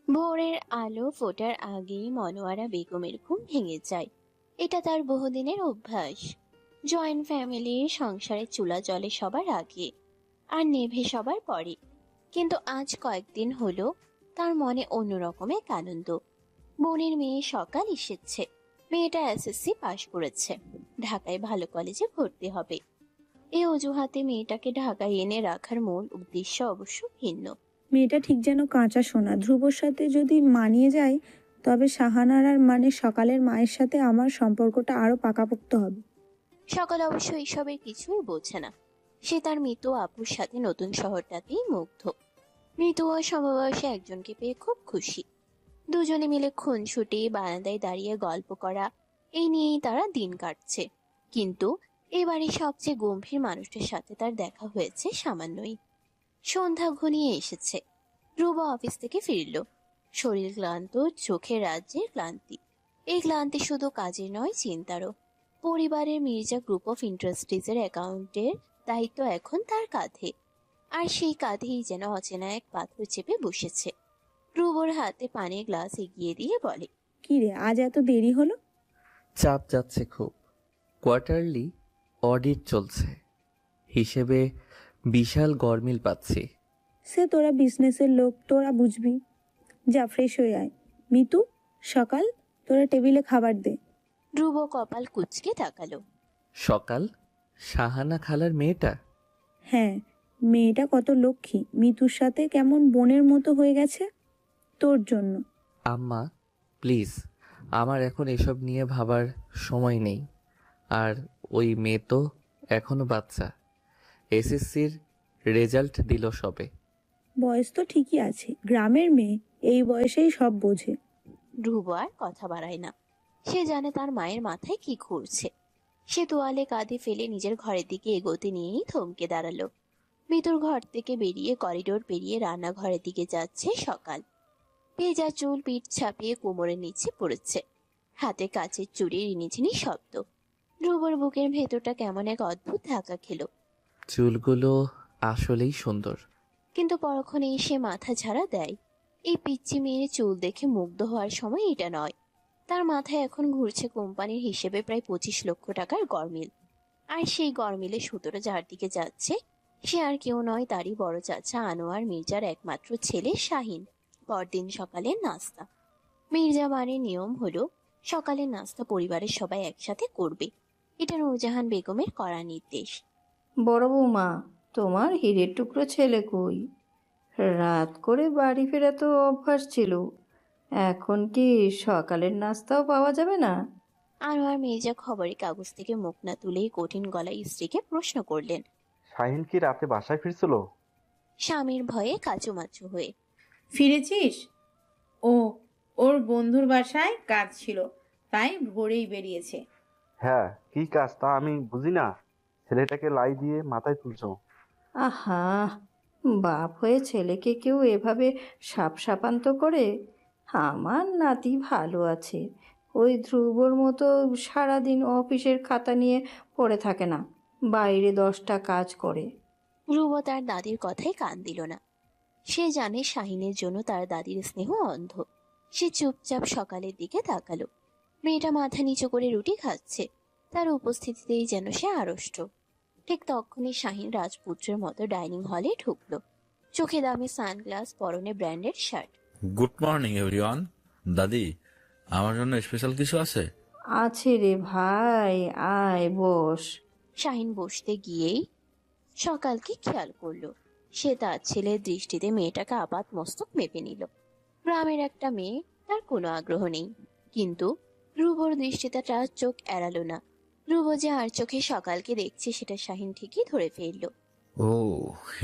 ভোরের আলো ফোটার আগেই মনোয়ারা বেগমের ঘুম ভেঙে যায়। এটা তার বহুদিনের অভ্যাস। জয়েন্ট ফ্যামিলির সংসারে চুলা জ্বলে সবার আগে আর নেভে সবার পরে। কিন্তু আজ কয়েকদিন হলো তার মনে অন্যরকম এক আনন্দ। বোনের মেয়ে সকাল এসেছে। মেয়েটা এসএসসি পাশ করেছে, ঢাকায় ভালো কলেজে ভর্তি হবে। এই অজুহাতে মেয়েটাকে ঢাকায় এনে রাখার মূল উদ্দেশ্য অবশ্য ভিন্ন। মেয়েটা ঠিক যেন কাঁচা সোনা। ধ্রুবর সাথে যদি মানিয়ে যায়, তবে সাহানার আর সকালের মায়ের সাথে আমার সম্পর্কটা আরো পাকাপোক্ত হবে। সকাল অবশ্য এইসবের কিছুই বোঝে না। সে তার মৃত আপুর সাথে নতুন শহরটাতেই মুগ্ধ। মৃত ও সমবয়সী একজনকে পেয়ে খুব খুশি। দুজনে মিলে খুনসুটি, বারান্দায় দাঁড়িয়ে গল্প করা, এই নিয়েই তারা দিন কাটছে। কিন্তু এবারে সবচেয়ে গম্ভীর মানুষটার সাথে তার দেখা হয়েছে সামান্যই। সন্ধ্যা ঘনিয়ে এসেছে। ধ্রুব অফিস থেকে ফিরল। শরীর ক্লান্ত, চোখে রাজ্যের ক্লান্তি। এই ক্লান্তি শুধু কাজের নয়, চিন্তারও। পরিবারের মির্জা গ্রুপ অফ ইন্ডাস্ট্রিজের অ্যাকাউন্টের দায়িত্ব এখন তার কাঁধে। আর সেই কাঁধেই যেন অচেনা এক পাথর চেপে বসেছে। ধ্রুবর হাতে পানির গ্লাস এগিয়ে দিয়ে বলে, কি রে, আজ এত দেরি হলো? চাপ যাচ্ছে খুব। কোয়ার্টারলি অডিট চলছে, হিসেবে বিশাল গরমিল পাচ্ছি। সে তোরা বিজনেসের লোক, তোরা বুঝবি। যা ফ্রেশ হয়ে আয়। মিতু, সকাল, তোরা টেবিলে খাবার দে। ধ্রুব কপাল কুঁচকে তাকালো। সকাল? সাহানা খালার মেয়েটা? হ্যাঁ, মেয়েটা কত লক্ষ্মী। মিতুর সাথে কেমন বোনের মতো হয়ে গেছে তোর জন্য। আম্মা প্লিজ, আমার এখন এসব নিয়ে ভাবার সময় নেই। আর ওই মেয়ে তো এখনো বাচ্চা, এসএসসির রেজাল্ট দিল সবে। বয়স তো ঠিকই আছে, গ্রামের মেয়ে এই বয়সেই সব বোঝে। ধ্রুব আর কথা বাড়ায় না। সে জানে তার মায়ের মাথায় কি ঘুরছে। সে তোয়ালে কাঁধে ফেলে নিজের ঘরের দিকে এগোতে নিয়েই থমকে দাঁড়ালো। ভিতর ঘর থেকে বেরিয়ে করিডোর পেরিয়ে রান্নাঘরের দিকে যাচ্ছে সকাল। ভেজা চুল পিঠ ছাপিয়ে কোমরের নিচে পড়েছে। হাতে কাচের চুড়ির রিনিঝিনি শব্দ। ধ্রুবর বুকের ভেতরটা কেমন এক অদ্ভুত ধাক্কা খেলো। চুলগুলো আসলেই সুন্দর। কিন্তু পরক্ষণেই সে মাথা ঝাড়া দেয়। এই পিচ্চি মেয়ের চুল দেখে মুগ্ধ হওয়ার সময় এটা নয়। তার মাথায় এখন ঘুরছে কোম্পানির হিসেবে প্রায় 25 লক্ষ টাকার গরমিল। আর সেই গরমিলে সুতোটা যার দিকে যাচ্ছে, সে আর কেউ নয়, তারই বড় চাচা আনোয়ার মির্জার একমাত্র ছেলে শাহিন। পরদিন সকালের নাস্তা। মির্জা বাড়ির নিয়ম হলো সকালের নাস্তা পরিবারের সবাই একসাথে করবে। এটা নূরজাহান বেগমের কড়া নির্দেশ। বড় বৌমা, তোমার হীরের টুকরো ছেলে কই? রাত করে বাড়ি ফেরা তো অভ্যাস ছিল, এখন কি সকালের নাস্তাও পাওয়া যাবে না? আনোয়ার মির্জা খবরের কাগজ থেকে মুখ না তুলেই কঠিন গলায় স্ত্রীকে প্রশ্ন করলেন, শাহিন কি রাতে বাসায় ফিরছিল? স্বামীর ভয়ে কাচুমাচু হয়ে। ফিরেছিস? ও, ওর বন্ধুর বাসায় কাজ ছিল, তাই ভোরেই বেরিয়েছে। হ্যাঁ, কি কাজ তা আমি বুঝি না। ছেলেটাকে লাই দিয়ে মাথায় তুলছো। আহা, বাপ হয়ে ছেলেকে কেউ এভাবে সাপসাপান্ত করে? আমার নাতি ভালো আছে, ওই ধ্রুবর মতো সারাদিন অফিসের খাতা নিয়ে পড়ে থাকে না, বাইরে 10টা কাজ করে। ধ্রুব তার দাদির কথায় কান দিল না। সে জানে শাহিনের জন্য তার দাদির স্নেহ অন্ধ। সে চুপচাপ সকালের দিকে তাকালো। মেয়েটা মাথা নিচু করে রুটি খাচ্ছে। তার উপস্থিতিতেই যেন সে আড়ষ্ট। ঠিক তখনই শাহিন রাজপুত্রের মতো ডাইনিং হলে ঢুকলো। চোখে দামি সানগ্লাস, পরনে branded shirt. Good morning everyone. দাদি, আমার জন্য স্পেশাল কিছু আছে? আছে রে ভাই, আয় বস। শাহিন বসতে গিয়েই সকালকে খেয়াল করলো। সে তার ছেলের দৃষ্টিতে মেয়েটাকে আপাত মস্তক মেপে নিল। গ্রামের একটা মেয়ে, তার কোনো আগ্রহ নেই। কিন্তু ধ্রুবর দৃষ্টিতে তার চোখ এড়ালো না। ধ্রুব যে আর চোখে সকালকে দেখছে সেটা শাহিন ঠিকই ধরে ফেললো। ও,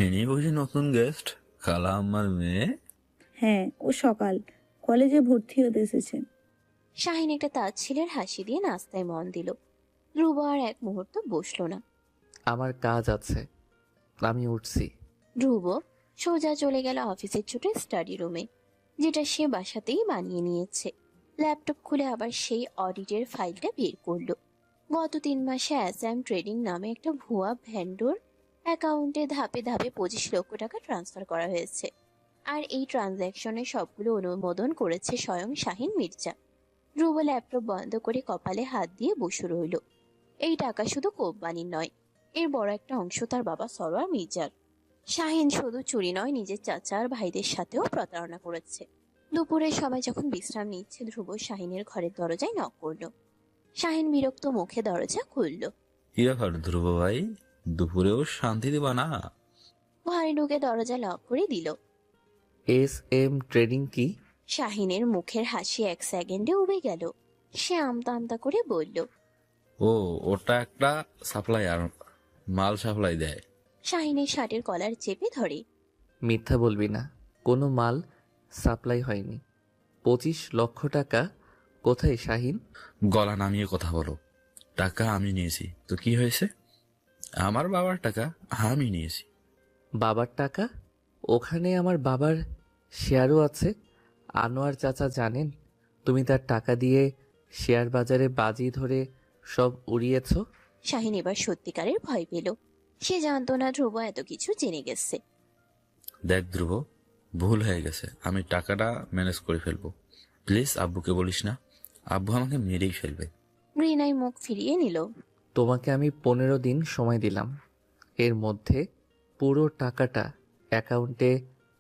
ইনি বুঝি নতুন গেস্ট, খালা আমার মেয়ে? হ্যাঁ, ও সকাল, কলেজে ভর্তি হতে এসেছে। শাহিন একটা তার ছেলের হাসি দিয়ে নাস্তায় মন দিল। ধ্রুব আর এক মুহূর্ত বসলো না। আমার কাজ আছে, আমি উঠছি। ধ্রুব সোজা চলে গেল অফিসের ছোট স্টাডি রুমে, যেটা সে বাসাতেই বানিয়ে নিয়েছে। ল্যাপটপ খুলে আবার সেই অডিটের ফাইলটা বের করলো। গত 3 মাসে অ্যাসাম ট্রেডিং নামে একটা ভুয়া ভেন্ডর অ্যাকাউন্টে ধাপে ধাপে 25 লক্ষ টাকা ট্রান্সফার করা হয়েছে। আর এই ট্রানজ্যাকশনের সবগুলো অনুমোদন করেছে স্বয়ং শাহিন মির্জা। ধ্রুব ল্যাপটপ বন্ধ করে কপালে হাত দিয়ে বসে রইল। এই টাকা শুধু কোম্পানির নয়, এর বড় একটা অংশ তার বাবা সরোয়ার মির্জার। শাহিন শুধু চুরি নয়, নিজের চাচা আর ভাইদের সাথেও প্রতারণা করেছে। দুপুরে সবাই যখন বিশ্রাম নিচ্ছে, ধ্রুব শাহিনের ঘরের দরজায় নক করলো। শাহিন বিরক্ত মুখে দরজা খুলল। কি ব্যাপার ধ্রুব ভাই, দুপুরেও শান্তি দিবা না? ঘরে ঢুকে দরজা লক করে দিল। SM ট্রেডিং কি? শাহিনের মুখের হাসি এক সেকেন্ডে উবে গেল। সে আমতা আমতা করে বলল। ও, ওটা একটা সাপ্লায়ার, মাল সাপ্লাই দেয়। শাহিনের শার্টের কলার চেপে ধরে। মিথ্যা বলবি না, কোনো মাল সাপ্লাই হয়নি। 25 লক্ষ টাকা কোথায় শাহিন? গলা নামিয়ে কথা বলো। টাকা আমি নিয়েছি তো কি হয়েছে? আমার বাবার টাকা আমি নিয়েছি। বাবার টাকা? ওখানে আমার বাবার শেয়ারও আছে। আনোয়ার চাচা জানেন তুমি তার টাকা দিয়ে শেয়ার বাজারে বাজি ধরে সব উড়িয়েছ? শাহিন এবার সত্যিকারের ভয় পেল। সে জানতো না ধ্রুব এত কিছু জেনে গেছে। দেখ ধ্রুব, ভুল হয়ে গেছে, আমি টাকাটা ম্যানেজ করে ফেলবো। প্লিজ আব্বুকে বলিস না, আব্বু আমাকে মেরেই ফেলবে। ঘৃণায় মুখ ফিরিয়ে নিল। তোমাকে আমি 15 দিন সময় দিলাম, এর মধ্যে পুরো টাকাটা অ্যাকাউন্টে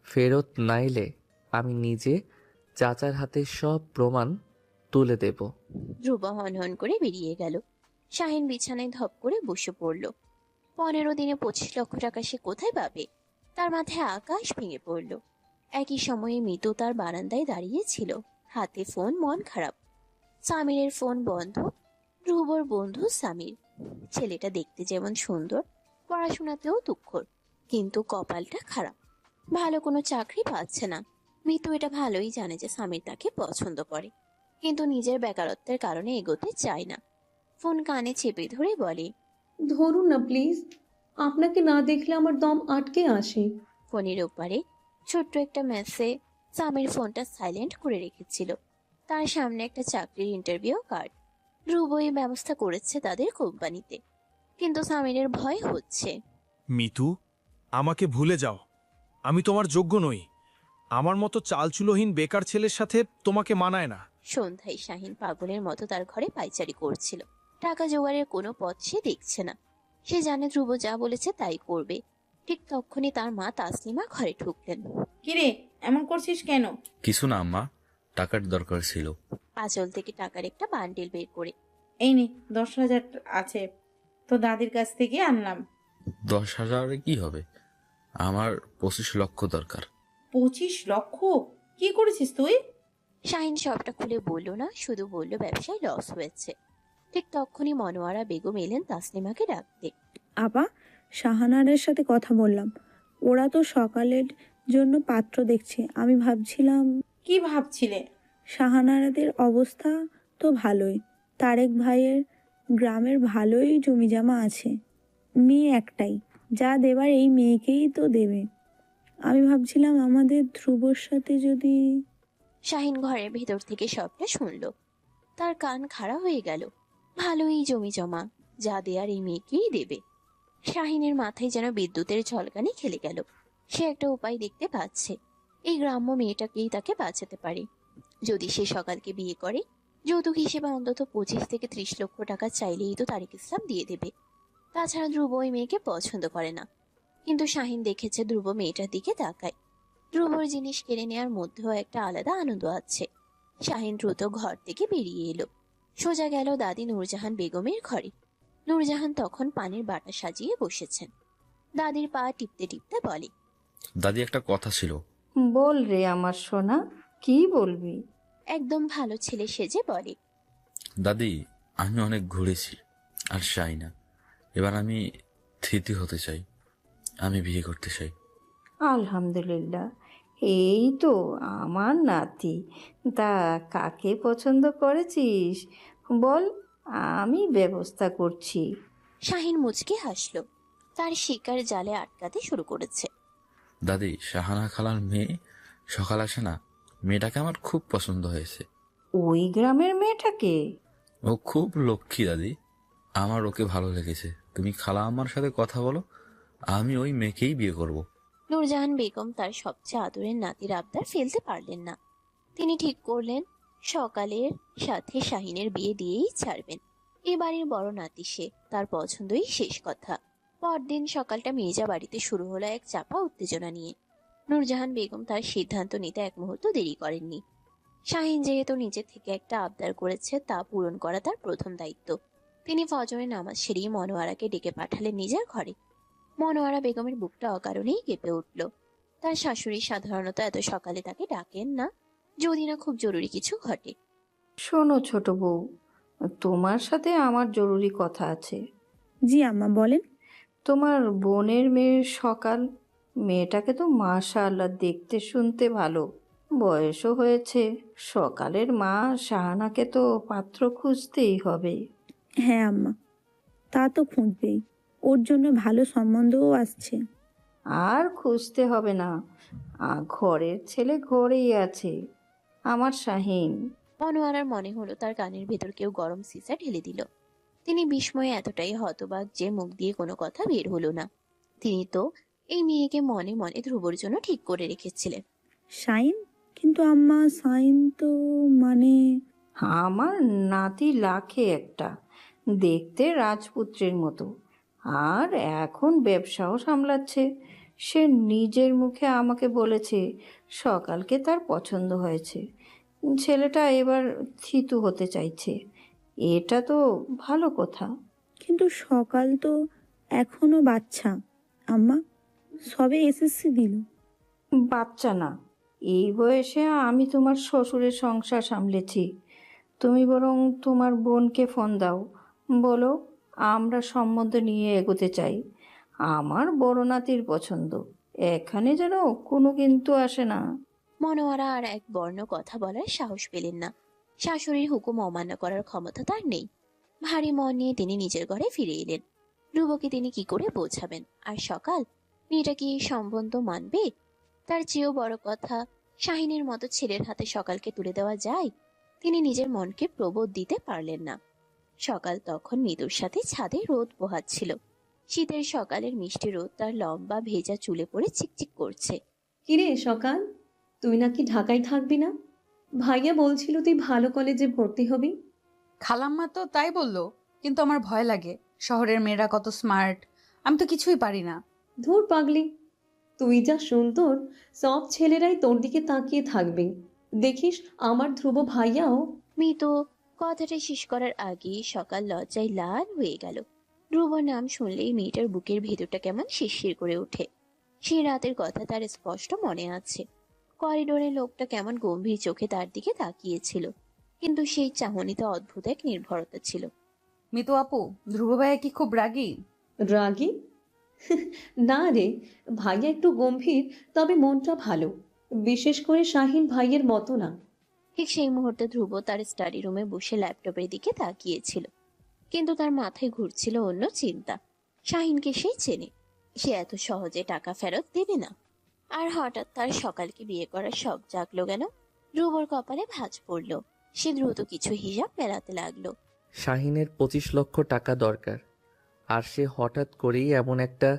ফেরত না এলে আমি নিজে চাচার হাতে সব প্রমাণ তুলে দেব। ধ্রুব হন করে বেরিয়ে গেল। শাহিন বিছানায় ধপ করে বসে পড়ল। 15 দিনে 25 লক্ষ টাকা সে কোথায় পাবে? তার মাথায় আকাশ ভেঙে পড়ল। একই সময়ে মিতু তার বারান্দায় দাঁড়িয়ে ছিল, হাতে ফোন, মন খারাপ। সামিরের ফোন বন্ধ। ধ্রুবর বন্ধু সামির। ছেলেটা দেখতে যেমন সুন্দর, পড়াশোনাতেও দুঃখর, কিন্তু কপালটা খারাপ। ভালো কোনো চাকরি পাচ্ছে না। মিতু এটা ভালোই জানে যে সামির তাকে পছন্দ করে, কিন্তু নিজের বেকারত্বের কারণে এগোতে চায় না। ফোন কানে চেপে ধরে বলে, ধরুন না প্লিজ, আপনাকে না দেখলে আমার দম আটকে আসে। ফোনের ওপারে ছোট্ট একটা মেসে সামির ফোনটা সাইলেন্ট করে রেখেছিল। তার সামনে একটা চাকরির ইন্টারভিউ কার্ড। ধ্রুবই ব্যবস্থা করেছে তাদের কোম্পানিতে, কিন্তু সামিরের ভয় হচ্ছে। মিতু, আমাকে ভুলে যাও, আমি তোমার যোগ্য নই। আমার মতো চালচুলোহীন বেকার ছেলের সাথে তোমাকে মানায় না। সন্ধ্যায় শাহিন পাগলের মতো তার ঘরে পায়চারি করছিল। টাকা জোগাড়ের কোনো পথ সে দেখছে না। সে জানে ধ্রুব যা বলেছে তাই করবে। ঠিক তখনই তার মা তাসলিমা ঘরে ঢুকলেন। কিরে, এমন করছিস কেন? কিছু না আম্মা, টাকার দরকার ছিল। আঁচল থেকে টাকার একটা বান্ডিল বের করে। এই নে, 10,000 আছে, তো দাদির কাছ থেকে আনলাম। 10,000-এ কি হবে? আমার 25 লক্ষ দরকার। 25 লক্ষ? কি করেছিস তুই? শাহিন সবটা খুলে বলল না, শুধু বলল ব্যবসায় লস হয়েছে। ঠিক তখনই মনোয়ারা বেগম এলেন তাসলিমাকে ডাকতে। আপা, শাহানারের সাথে কথা বললাম, ওরা তো সকালের জন্য পাত্র দেখছে। আমি ভাবছিলাম, কি ভাবছিলে? শাহানারাদের অবস্থা তো ভালোই, তারেক ভাইয়ের গ্রামের ভালোই জমিজমা আছে, মেয়ে একটাই, যা দেবার এই মেয়েকেই তো দেবে। আমি ভাবছিলাম আমাদের ধ্রুবর সাথে যদি। শাহিন ঘরের ভেতর থেকে সবটা শুনল। তার কান খাড়া হয়ে গেল। ভালোই জমি জমা, যা দেয়ার এই মেয়েকেই দেবে। শাহিনের মাথায় যেন বিদ্যুতের ঝলকানি খেলে গেল। সে একটা উপায় দেখতে পাচ্ছে। এই গ্রাম্য মেয়েটাকেই তাকে বাঁচাতে পারে। যদি সে সকালকে বিয়ে করে, যৌতুক হিসেবে অন্তত 25 থেকে 30 লক্ষ টাকা চাইলেই তো তারেক ইসলাম দিয়ে দেবে। তাছাড়া ধ্রুব ওই মেয়েকে পছন্দ করে না, কিন্তু শাহিন দেখেছে ধ্রুব মেয়েটার দিকে তাকায়। ধ্রুবর জিনিস কেড়ে নেওয়ার মধ্যেও একটা আলাদা আনন্দ আছে। শাহিন দ্রুত ঘর থেকে বেরিয়ে এলো। সোজা গেল দাদি নূরজাহান বেগমের ঘরে। নূরজাহান তখন পানির বাটা সাজিয়ে বসেছেন। দাদির পা টিপতে টিপতে বলে, দাদি, একটা কথা ছিল। বল রে আমার সোনা, কি বলবি? একদম ভালো ছেলে সেজে বলে, দাদি, আমি অনেক ঘুরেছি আর চাই না। এবার আমি তৃতীয় হতে চাই, আমি বিয়ে করতে চাই। আলহামদুলিল্লাহ, এই তো আমার নাতি। তা কাকে পছন্দ করেছিস বল, আমি ব্যবস্থা করছি। শাহিন মুচকে হাসল। তার শিকার জালে আটকাতে শুরু করেছে। দাদি, শাহানা খালার মেয়ে সকাল আসে না, মেয়েটাকে আমার খুব পছন্দ হয়েছে। ওই গ্রামের মেয়েটাকে? ও খুব লক্ষ্মী দাদি, আমার ওকে ভালো লেগেছে। তুমি খালা আমার সাথে কথা বলো, আমি ওই মেয়েকেই বিয়ে করব। নূরজাহান বেগম তার সবচেয়ে আদরের নাতির আবদার ফেলতে পারলেন না। তিনি ঠিক করলেন সকালের সাথে শাহিনের বিয়ে দিয়েই ছাড়বেন। এ বাড়ির বড় নাতি সে, তার পছন্দই শেষ কথা। পরদিন সকালটা মির্জা বাড়িতে শুরু হলো এক চাপা উত্তেজনা নিয়ে। নূরজাহান বেগম তার সিদ্ধান্ত নিতে এক মুহূর্ত দেরি করেননি। শাহিন যেহেতু নিজে থেকে একটা আবদার করেছে, তা পূরণ করা তার প্রথম দায়িত্ব। তিনি ফজরের নামাজ সেরিয়ে মনোয়ারাকে ডেকে পাঠালেন নিজের ঘরে। মনোয়ারা বেগমের বুকটা অকারণেই কেঁপে উঠল। তার শাশুড়ি সাধারণত এত সকালে তাকে ডাকেন না, যদি না খুব জরুরি কিছু ঘটে। শোনো ছোট বউ, তোমার সাথে আমার জরুরি কথা আছে। জি আম্মা বলেন। তোমার বোনের মেয়ের সকাল, মেয়েটাকে তো মাশাআল্লাহ দেখতে শুনতে ভালো, বয়সও হয়েছে। সকালের মা শাহানাকে তো পাত্র খুঁজতেই হবে। হ্যাঁ আম্মা, তা তো খুঁজবেই। ওর জন্য ভালো সম্বন্ধও আসছে। আর খুঁজতে হবে না, ঘরের ছেলে ঘরেই আছে, আমার শাহিন। মনোয়ারার মনে হলো তার কানের ভেতর কেউ গরম সিসা ঢেলে দিল। তিনি বিস্ময়ে এতটাই হতবাক যে মুখ দিয়ে কোনো কথা বের হলো না। তিনি তো এই মেয়েকে মনে মনে ধ্রুবর জন্য ঠিক করে রেখেছিলেন। শাইন? কিন্তু আম্মা শাইন তো মানে... আমার নাতি লাখে একটা, দেখতে রাজপুত্রের মতো, আর এখন ব্যবসাও সামলাচ্ছে। সে নিজের মুখে আমাকে বলেছে সকালকে তার পছন্দ হয়েছে। ছেলেটা এবার থিতু হতে চাইছে, এটা তো ভালো কথা। কিন্তু সকাল তো এখনো বাচ্চা আম্মা, সবে এসএসসি দিল। বাচ্চা না, এই বয়সে আমি তোমার শ্বশুরের সংসার সামলেছি। তুমি বরং তোমার বোনকে ফোন দাও, বলো আমরা সম্বন্ধ নিয়ে এগোতে চাই। আমার বড় নাতির পছন্দ, এখানে যেন কোনো কিন্তু আসে না। মনোয়ারা আর এক বর্ণ কথা বলার সাহস পেলেন না। শাশুড়ির হুকুম অমান্য করার ক্ষমতা তার নেই। ভারী মন নিয়ে তিনি নিজের ঘরে ফিরে এলেন। ধ্রুবকে তিনি কি করে বোঝাবেন? আর সকাল, মেয়েটা কি এই সম্বন্ধ মানবে? তার চেয়েও বড় কথা, শাহিনের মতো ছেলের হাতে সকালকে তুলে দেওয়া যায়? তিনি নিজের মনকে প্রবোধ দিতে পারলেন না। সকাল তখন মৃদুর সাথে ছাদে রোদ পোহাচ্ছিল। শীতের সকালের মিষ্টি রোদ তার লম্বা ভেজা চুলে পড়ে চিকচিক করছে। কিরে সকাল, তুই নাকি ঢাকায় থাকবি না? ভাইয়া বলছিল তুই ভালো কলেজে ভর্তি হবি। খালাম্মা তো তাই বললো, কিন্তু আমার ভয় লাগে। শহরের মেয়েরা কত স্মার্ট, আমি তো কিছুই পারি না। ধুর পাগলি, তুই যা সুন্দর, সব ছেলেরাই তোর দিকে তাকিয়ে থাকবে। দেখিস আমার ধ্রুব ভাইয়াও। মৃদু কথাটা শেষ করার আগেই সকাল লজ্জায় লাল হয়ে গেল। ধ্রুব নাম শুনলেই মেয়েটার বুকের ভেতরটা কেমন শিরশির করে ওঠে। সেই রাতের কথা তার স্পষ্ট মনে আছে। করিডোরে লোকটা কেমন গম্ভীর চোখে তার দিকে তাকিয়েছিল, কিন্তু সেই চাহনিতে অদ্ভুত এক নির্ভরতা ছিল। মিতু আপু, ধ্রুব ভাইয়া কি খুব রাগী? রাগী? না রে, ভাইয়া একটু গম্ভীর, তবে মনটা ভালো। বিশেষ করে শাহিন ভাইয়ের মতো না। ঠিক সেই মুহূর্তে ধ্রুব তার স্টাডি রুমে বসে ল্যাপটপের দিকে তাকিয়েছিল, কিন্তু তার মাথায় ঘুরছিল অন্য চিন্তা। শাহিনকে সে চেনে, সে এত সহজে টাকা ফেরত দেবে না। আর হঠাৎ তার সকালকে বিয়ে করার শখ জাগলো কেন? ধ্রুবর কপালে ভাঁজ পড়ল। সে দ্রুত কিছু হিসাব মেলাতে লাগলো। শাহিনের 25 লক্ষ টাকা দরকার, আর সে হঠাৎ করেই এমন একটা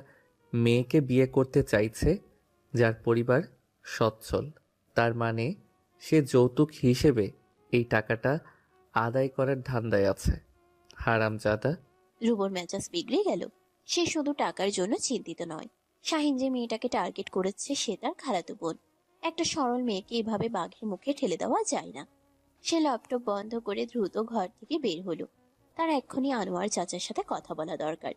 মেয়েকে বিয়ে করতে চাইছে যার পরিবার সচ্ছল। তার মানে সে যৌতুক হিসেবে এই টাকাটা আদায় করার ধান্দায় আছে। হারামজাদা। ধ্রুবর মেজাজ বিগড়ে গেল। সে শুধু টাকার জন্য চিন্তিত নয়। শাহিন যে মেয়েটাকে টার্গেট করেছে সে তার খালাতো বোন। একটা সরল মেয়েকে এভাবে বাঘের মুখে ঠেলে দেওয়া যায় না। সে ল্যাপটপ বন্ধ করে দ্রুত ঘর থেকে বের হলো। তার এক্ষুনি আনোয়ার চাচার সাথে কথা বলা দরকার,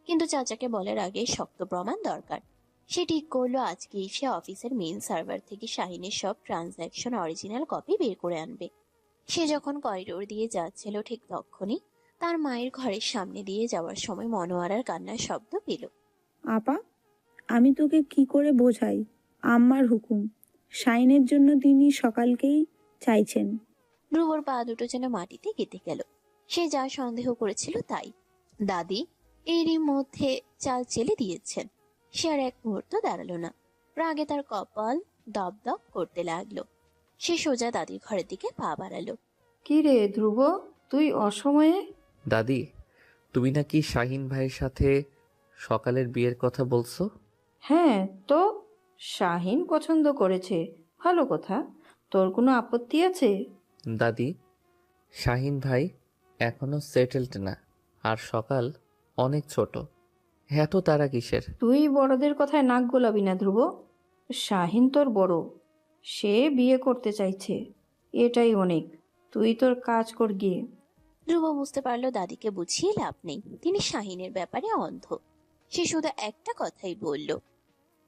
কিন্তু চাচাকে বলার আগে শক্ত প্রমাণ দরকার। সে ঠিক করলো আজকে সে অফিসের মেইন সার্ভার থেকে শাহিনের সব ট্রানজ্যাকশন অরিজিনাল কপি বের করে আনবে। সে যখন করিডোর দিয়ে যাচ্ছিল ঠিক তখনই তার মায়ের ঘরের সামনে দিয়ে যাওয়ার সময় মনোয়ারার কান্নার শব্দ পেল। আপা, আমি তোকে কি করে বোঝাই? আম্মার হুকুম, শাইনের জন্য তিনি সকালকেই চাইছেন। ধ্রুবর পা দুটো যেন মাটিতে গেঁথে গেল। সে যা সন্দেহ করেছিল তাই। দাদি এরই মধ্যে চাল চেলে দিয়েছেন। সে আর এক মুহূর্ত দাঁড়ালো না। রাগে তার কপাল দপ দপ করতে লাগলো। সে সোজা দাদির ঘরের দিকে পা বাড়ালো। কি রে ধ্রুব, তুই অসময়ে? দাদি, তুমি নাকি শাহিন ভাইয়ের সাথে সকালের বিয়ের কথা বলছো? হ্যাঁ তো, শাহিন পছন্দ করেছে, ভালো কথা। তোর কোনো আপত্তি আছে? দাদি, শাহিন ভাই এখনো সেটেলড না, আর সকাল অনেক ছোট। এত তারা কিসের? তুই বড়দের কথায় নাক গলাবি না ধ্রুব। শাহিন তোর বড়, সে বিয়ে করতে চাইছে, এটাই অনেক। তুই তোর কাজ কর গিয়ে। ধ্রুব বুঝতে পারলো দাদিকে বুঝিয়ে লাভ নেই, তিনি শাহিনের ব্যাপারে অন্ধ। সে শুধু একটা কথাই বলল,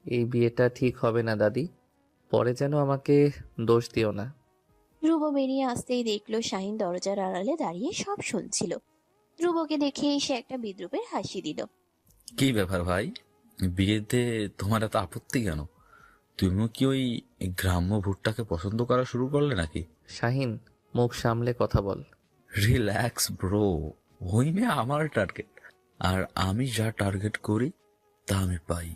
এই বিয়েটা ঠিক হবে না দাদি, পরে যেন আমাকে দোষ দিও না। ধ্রুব বেরিয়ে আসতেই দেখলো শাহিন দরজার আড়ালে দাঁড়িয়ে সব শুনছিল। ধ্রুবকে দেখে সে একটা বিদ্রুপের হাসি দিল। কি ব্যাপার ভাই, বিয়েতে তোমার এত আপত্তি কেন? তুমিও কি ওই গ্রাম্য ভুট্টাকে পছন্দ করা শুরু করলে নাকি? শাহিন, মুখ সামলে কথা বল। রিল্যাক্স ব্রো, ওই মেয়ে আমার টার্গেট, আর আমি যা টার্গেট করি তা আমি পাই।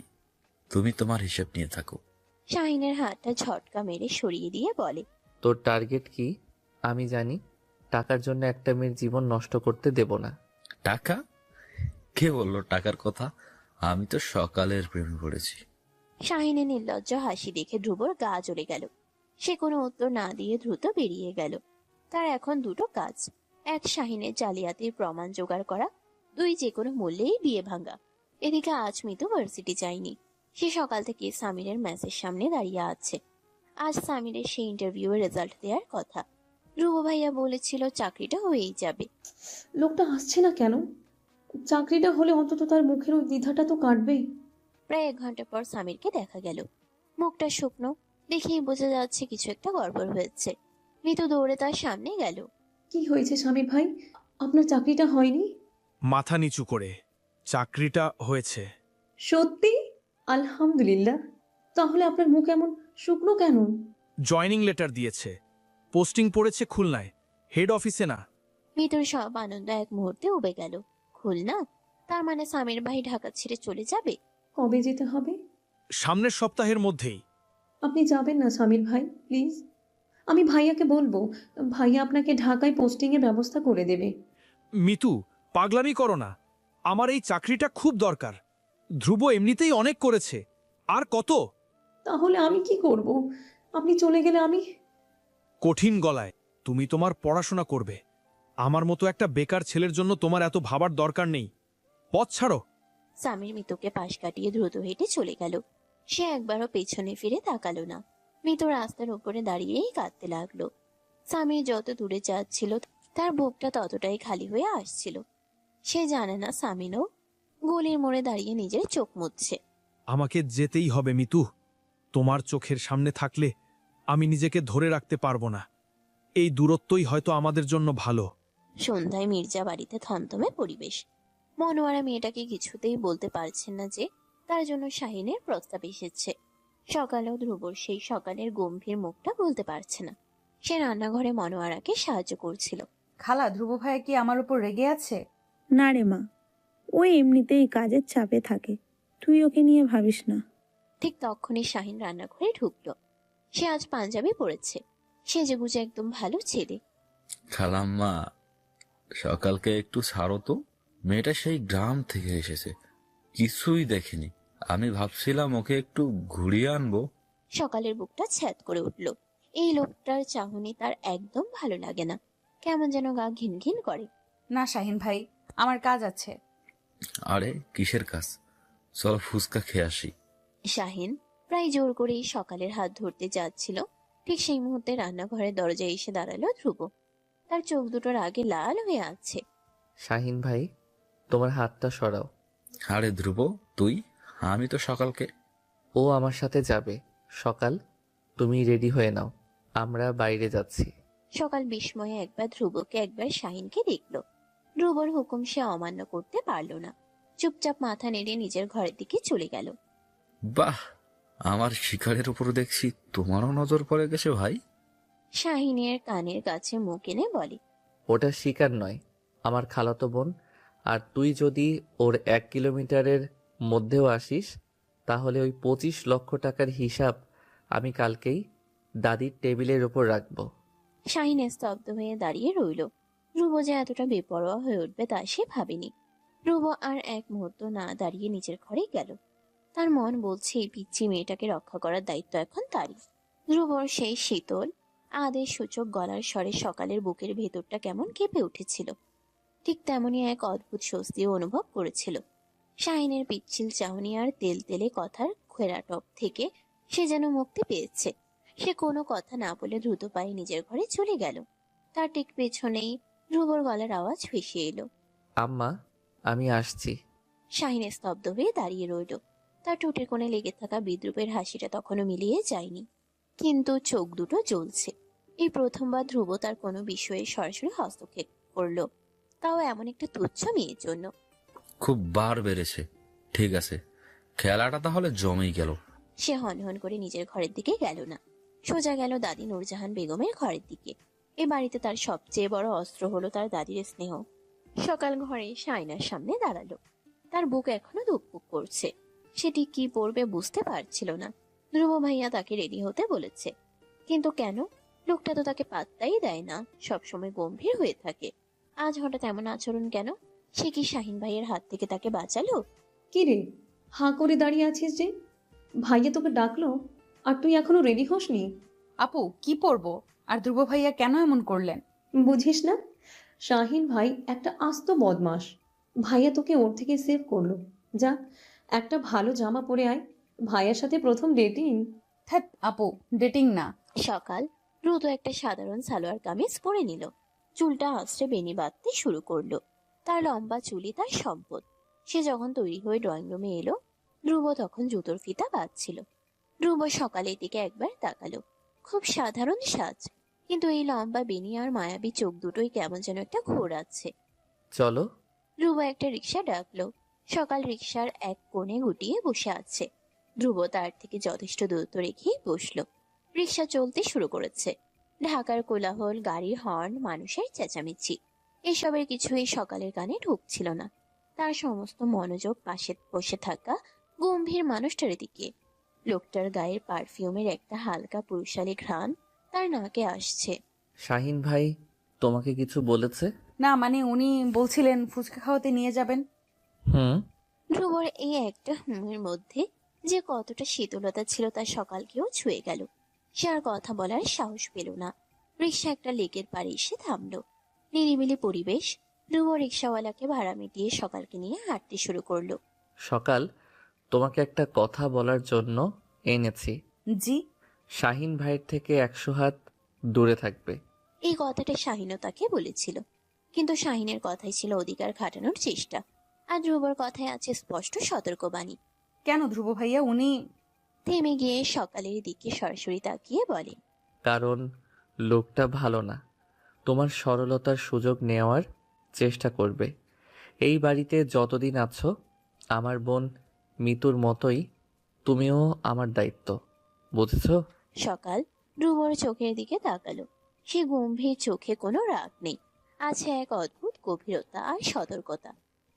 তুমি তোমার হিসেব নিয়ে থাকো। শাহিনের হাতটা ঝটকা মেরে সরিয়ে দিয়ে বলে, তোর টার্গেট কি আমি জানি। টাকার জন্য একটা মেয়ের জীবন নষ্ট করতে দেব না। টাকা? কে বললো টাকার কথা? আমি তো সকালের প্রেমে পড়েছি। শাহিনের নির্লজ্জ হাসি দেখে ধ্রুবর গা জ্বলে গেল। সে কোনো উত্তর না দিয়ে দ্রুত বেরিয়ে গেল। তার এখন দুটো কাজ, এক শাহিনের জালিয়াতির প্রমাণ জোগাড় করা, দুই যে কোনো মূল্যেই বিয়ে ভাঙা। এদিকে আজ মিতু ভার্সিটি যায়নি। সে সকাল থেকে সামিরের ম্যাচের সামনে দাঁড়িয়ে আছে। আজ সামিরের সেই ইন্টারভিউয়ের রেজাল্ট দেওয়ার কথা। ধ্রুব ভাইয়া বলেছিল চাকরিটা হয়েই যাবে। লোকটা আসছে না কেন? চাকরিটা হলে অন্তত তার মুখের ওই দ্বিধাটা তো কাটবেই। প্রায় 1 ঘন্টা পর সামিরকে দেখা গেল। মুখটা শুকনো, দেখেই বোঝা যাচ্ছে কিছু একটা গড়বড় হয়েছে। মিতু দৌড়ে তার সামনে গেল। কি হয়েছে স্বামীর ভাই? আপনার চাকরিটা হয়নি? মাথা নিচু করে, চাকরিটা হয়েছে। সত্যি? আলহামদুলিল্লাহ। তাহলে আপনার মুখ এমন শুকনো কেন? জয়নিং লেটার দিয়েছে, পোস্টিং পড়েছে খুলনায়, হেড অফিসে না। মিতুর সব আনন্দ এক মুহূর্তে উবে গেল। খুলনা? তার মানে সামির ভাই ঢাকা ছেড়ে চলে যাবে? কবে যেতে হবে? সামনের সপ্তাহের মধ্যেই। আপনি যাবেন না স্বামীর ভাই, প্লিজ। আমি ভাইয়াকে বলবো, ভাইয়া আপনাকে ঢাকায় পোস্টিংয়ের ব্যবস্থা করে দেবে। মিতু, পাগলামি করো না, আমার এই চাকরিটা খুব দরকার। ধ্রুব এমনিতেই অনেক করেছে, আর কত? তাহলে আমি কি করব? আপনি চলে গেলে আমি... কঠিন গলায়, তুমি তোমার পড়াশোনা করবে। আমার মতো একটা বেকার ছেলের জন্য তোমার এত ভাবার দরকার নেই। পথ ছাড়ো। সামির মিতুকে পাশ কাটিয়ে দ্রুত হেঁটে চলে গেল। সে একবারও পেছনে ফিরে তাকালো না। মিতু রাস্তার উপরে দাঁড়িয়েই কাঁদতে লাগলো। সামির যত দূরে যাচ্ছিল তার বুকটা ততটাই খালি হয়ে আসছিল। সে জানে না সামিনও গলির মোড়ে দাঁড়িয়ে নিজের চোখ মুছছে। আমাকে যেতেই হবে মিতু, তোমার চোখের সামনে থাকলে আমি নিজেকে ধরে রাখতে পারবো না। এই দূরত্বই হয়তো আমাদের জন্য ভালো। সন্ধ্যায় মির্জা বাড়িতে থমথমে পরিবেশ। মনোয়ারা মেয়েটাকে কিছুতেই বলতে পারছেন না যে তার জন্য শাহিনের প্রস্তাব এসেছে। সকালেও ধ্রুবর সেই সকালের গম্ভীর মুখটা বলতে পারছে না। সে রান্নাঘরে মনোয়ারাকে সাহায্য করছিল। খালা, ধ্রুব ভাইয়া কি আমার উপর রেগে আছে? না রে মা, ও এমনিতেই কাজের চাপে থাকে, তুই ওকে নিয়ে ভাবিস না। ঠিক তখনই শাহিন রান্নাঘরে ঢুকলো। সে আজ পাঞ্জাবি পরেছে, সেজেগুজে একদম ভালো ছেলে। খালাম্মা, সকালকে একটু ছাড়ো তো। মেয়েটা সেই গ্রাম থেকে এসেছে, কিছুই দেখেনি। আমি ভাবছিলাম ওকে একটু ঘুরিয়ে আনবো। সকালের বুকটা ছ্যাদ করে উঠল। এই লোকটার চাহনি তার একদম ভালো লাগে না। কেমন যেন গা ঘিন ঘিন করে। না শাহিন ভাই, আমার কাজ আছে। আরে কিসের কাজ? চলো ফুচকা খেয়ে আসি। শাহিন প্রায় জোর করেই সকালের হাত ধরতে যাচ্ছিল। ঠিক সেই মুহূর্তে রান্নাঘরের দরজায় এসে দাঁড়ালো ধ্রুব। তার চোখ দুটোর আগে লাল হয়ে আছে। শাহিন ভাই, তোমার হাতটা সরাও। আরে ধ্রুব, তুই? আমি তো সকালকে। ও আমার সাথে যাবে। সকাল, তুমি রেডি হয়ে নাও, আমরা বাইরে যাচ্ছি। সকাল বিস্ময়ে একবার ধ্রুবকে একবার শাহিনকে দেখলো। ধ্রুবর হুকুম সে অমান্য করতে পারল না। চুপচাপ মাথা নেড়ে নিজের ঘরের দিকে চলে গেল। বাহ, আমার শিকারের উপর দেখছি তোমারও নজর পড়ে গেছে ভাই। শাহিনের কানের কাছে মুখ এনে বলে, ওটা শিকার নয়, আমার খালাতো বোন। আর তুই যদি ওর 1 কিলোমিটারের মধ্যেও আসিস, তাহলে ওই 25 লক্ষ টাকার হিসাব আমি কালকেই দাদির টেবিলের ওপর রাখবো। শাহিন স্তব্ধ হয়ে দাঁড়িয়ে রইল। ধ্রুব যে এতটা বেপরোয়া হয়ে উঠবে তা সে ভাবেনি। ধ্রুব আর এক মুহূর্ত না দাঁড়িয়ে নিজের ঘরে গেল। তার মন বলছে এই পিচ্চি মেয়েটাকে রক্ষা করার দায়িত্ব এখন তারই। ধ্রুবর সেই শীতল আদেশ সূচক গলার স্বরে সকালের বুকের ভেতরটা কেমন কেঁপে উঠেছিল। ঠিক তেমনই এক অদ্ভুত স্বস্তিও অনুভব করেছিল। শাহিনের পিচ্ছিল চাহনি আর তেল তেলে কথার ঘেরাটপ থেকে সে যেন মুক্তি পেয়েছে। সে কোনো কথা না বলে দ্রুত পায়ে নিজের ঘরে চলে গেল। তার ঠিক পেছনেই ধ্রুবর গলার আওয়াজ ভেসে এলো, আম্মা, আমি আসছি। শাহিন স্তব্ধ হয়ে দাঁড়িয়ে রইল। তার ঠোঁটের কোণে লেগে থাকা বিদ্রুপের হাসিটা তখনও মিলিয়ে যায়নি, কিন্তু চোখ দুটো জ্বলছে। এই প্রথমবার ধ্রুব তার কোনো বিষয়ে সরাসরি হস্তক্ষেপ করলো, তাও এমন একটা তুচ্ছ মেয়ের জন্য। খুব বার বেড়েছে। ঠিক আছে, খেলাটা তাহলে জমেই গেল। সে হনহন করে নিজের ঘরের দিকে গেল না, সোজা গেল দাদি নূরজাহান বেগমের ঘরের দিকে। এ বাড়িতে তার সবচেয়ে বড় অস্ত্র হলো তার দাদির স্নেহ। সকাল ঘরে এসে আয়নার সামনে দাঁড়ালো। তার বুক এখনো ধুকপুক করছে। সেটি কি পরবে বুঝতে পারছিল না। ধ্রুব ভাইয়া তাকে রেডি হতে বলেছে, কিন্তু কেন? লোকটা তো তাকে পাত্তাই দেয় না, সবসময় গম্ভীর হয়ে থাকে। আজ হঠাৎ এমন আচরণ কেন? সে কি শাহিন ভাইয়ের হাত থেকে তাকে বাঁচালো? কি রে, হাঁ করে দাঁড়িয়ে আছিস যে? ভাইয়া তোকে ডাকলো আর তুই এখনো রেডি হসনি? আপু, কি পরবো? আর ধ্রুব ভাইয়া কেন এমন করলেন? বুঝিস না, শাহিন ভাই একটা আস্ত বদমাস। ভাইয়া তোকে ওর থেকে সেভ করলো। যা, একটা ভালো জামা পরে আয়। ভাইয়ার সাথে প্রথম ডেটিং। থ্যাট আপু, ডেটিং না। সকাল দ্রুত একটা সাধারণ সালোয়ার কামিজ পরে নিল। চুলটা আঁচড়ে বেনি বাঁধতে শুরু করলো। তার লম্বা চুলই তার সম্পদ। সে যখন তৈরি হয়ে ড্রয়িং রুমে এলো, ধ্রুব তখন জুতোর ফিতা বাঁধছিল। ধ্রুব সকালের দিকে একবার তাকালো। খুব সাধারণ সাজ, কিন্তু এই লম্বা বেনি আর মায়াবী চোখ দুটোই কেমন যেন একটা ঘোরাচ্ছে। চলো। ধ্রুব একটা রিক্সা ডাকলো। সকাল রিক্সার এক কোণে গুটিয়ে বসে আছে। ধ্রুব তার থেকে যথেষ্ট দূরত্ব রেখেই বসলো। রিক্সা চলতে শুরু করেছে। ঢাকার কোলাহল, গাড়ির হর্ন, মানুষের চেঁচামেচি, এসবের কিছুই সকালের কানে ঢুকছিল না। তার সমস্ত মনোযোগ পাশে বসে থাকা গম্ভীর মানুষটার দিকে। লোকটার গায়ের পারফিউমের একটা হালকা পুরুষালী ঘ্রাণ তার নাকে আসছে। শাহিন ভাই তোমাকে কিছু বলেছে? না, মানে উনি বলছিলেন ফুচকা খাওয়াতে নিয়ে যাবেন। হুম। ধ্রুবর এই একটা হুমের মধ্যে যে কতটা শীতলতা ছিল তা সকালকেও ছুঁয়ে গেল। সে আর কথা বলার সাহস পেল না। রিক্সা একটা লেকের পাড়ে এসে থামলো। নিরিবিলি পরিবেশ। ধ্রুব রিক্সাওয়ালাকে ভাড়া মিটিয়ে সকালকে নিয়ে হাঁটতে শুরু করলো। সকাল, তোমাকে একটা কথা বলার জন্য এনেছি। জি। শাহিন ভাইয়ের থেকে 100 হাত দূরে থাকবে। এই কথাটা শাহিনও তাকে বলেছিল, কিন্তু শাহিনের কথাই ছিল অধিকার খাটানোর চেষ্টা, আর ধ্রুবর কথায় আছে স্পষ্ট সতর্কবাণী। কেন ধ্রুব ভাইয়া? উনি থেমে গিয়ে সকালের দিকে সরাসরি তাকিয়ে বলে, কারণ লোকটা ভালো না। তোমার সরলতার সুযোগ নেওয়ার চেষ্টা করবে। এই বাড়িতে যতদিন আছো, আমার বোন মিতুর মতোই তুমিও আমার দায়িত্ব, বুঝেছো? সকাল ধ্রুবর চোখের দিকে তাকালো। সে গম্ভীর চোখে কোনো রাগ নেই, আছে এক অদ্ভুত গভীরতা আর সতর্কতা।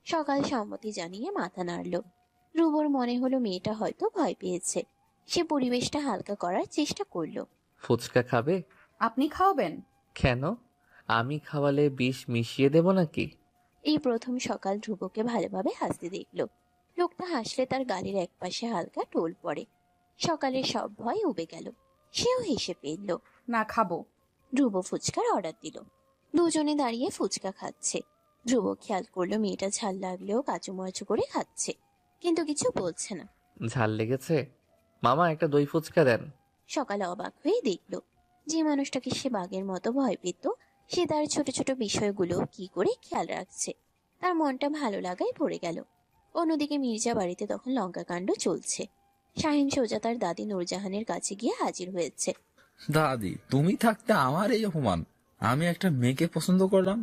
সকাল সম্মতি জানিয়ে মাথা নাড়ল। ধ্রুবর মনে হলো মেয়েটা হয়তো ভয় পেয়েছে। সে পরিবেশটা হালকা করার চেষ্টা করলো। ফুচকা খাবে? আপনি খাওয়াবেন? কেন? আমি খাওয়ালে বিষ মিশিয়ে দেব নাকি? এই প্রথম সকাল ধ্রুবকে ভালোভাবে হাসতে দেখলো। লোকটা হাসলে তার গালের একপাশে হালকা টোল পড়ে। সকালের সব ভয় উবে গেল। সেও হেসে ফেলল। না, খাবো। ধ্রুব ফুচকার অর্ডার দিল। দুজনে দাঁড়িয়ে ফুচকা খাচ্ছে। ধ্রুব খেয়াল করলো মেয়েটা ঝাল লাগলেও কাচুমাচু করে খাচ্ছে, কিন্তু কিছু বলছে না। ঝাল লেগেছে? মামা একটা দই ফুচকা দেন। সকালে অবাক হয়ে দেখলো, যে মানুষটাকে সে বাঘের মতো ভয় পেত, সে তার ছোট ছোট বিষয়গুলো কি করে খেয়াল রাখছে। তার মনটা ভালো লাগায় ভরে গেল। অন্যদিকে মির্জা বাড়িতে তখন লঙ্কা কাণ্ড চলছে। শাহিন সোজা তার দাদি নূরজাহানের কাছে গিয়ে হাজির হয়েছে। দাদি, তুমি থাকতে আমার এই অপমান। আমি একটা মেয়েকে পছন্দ করলাম,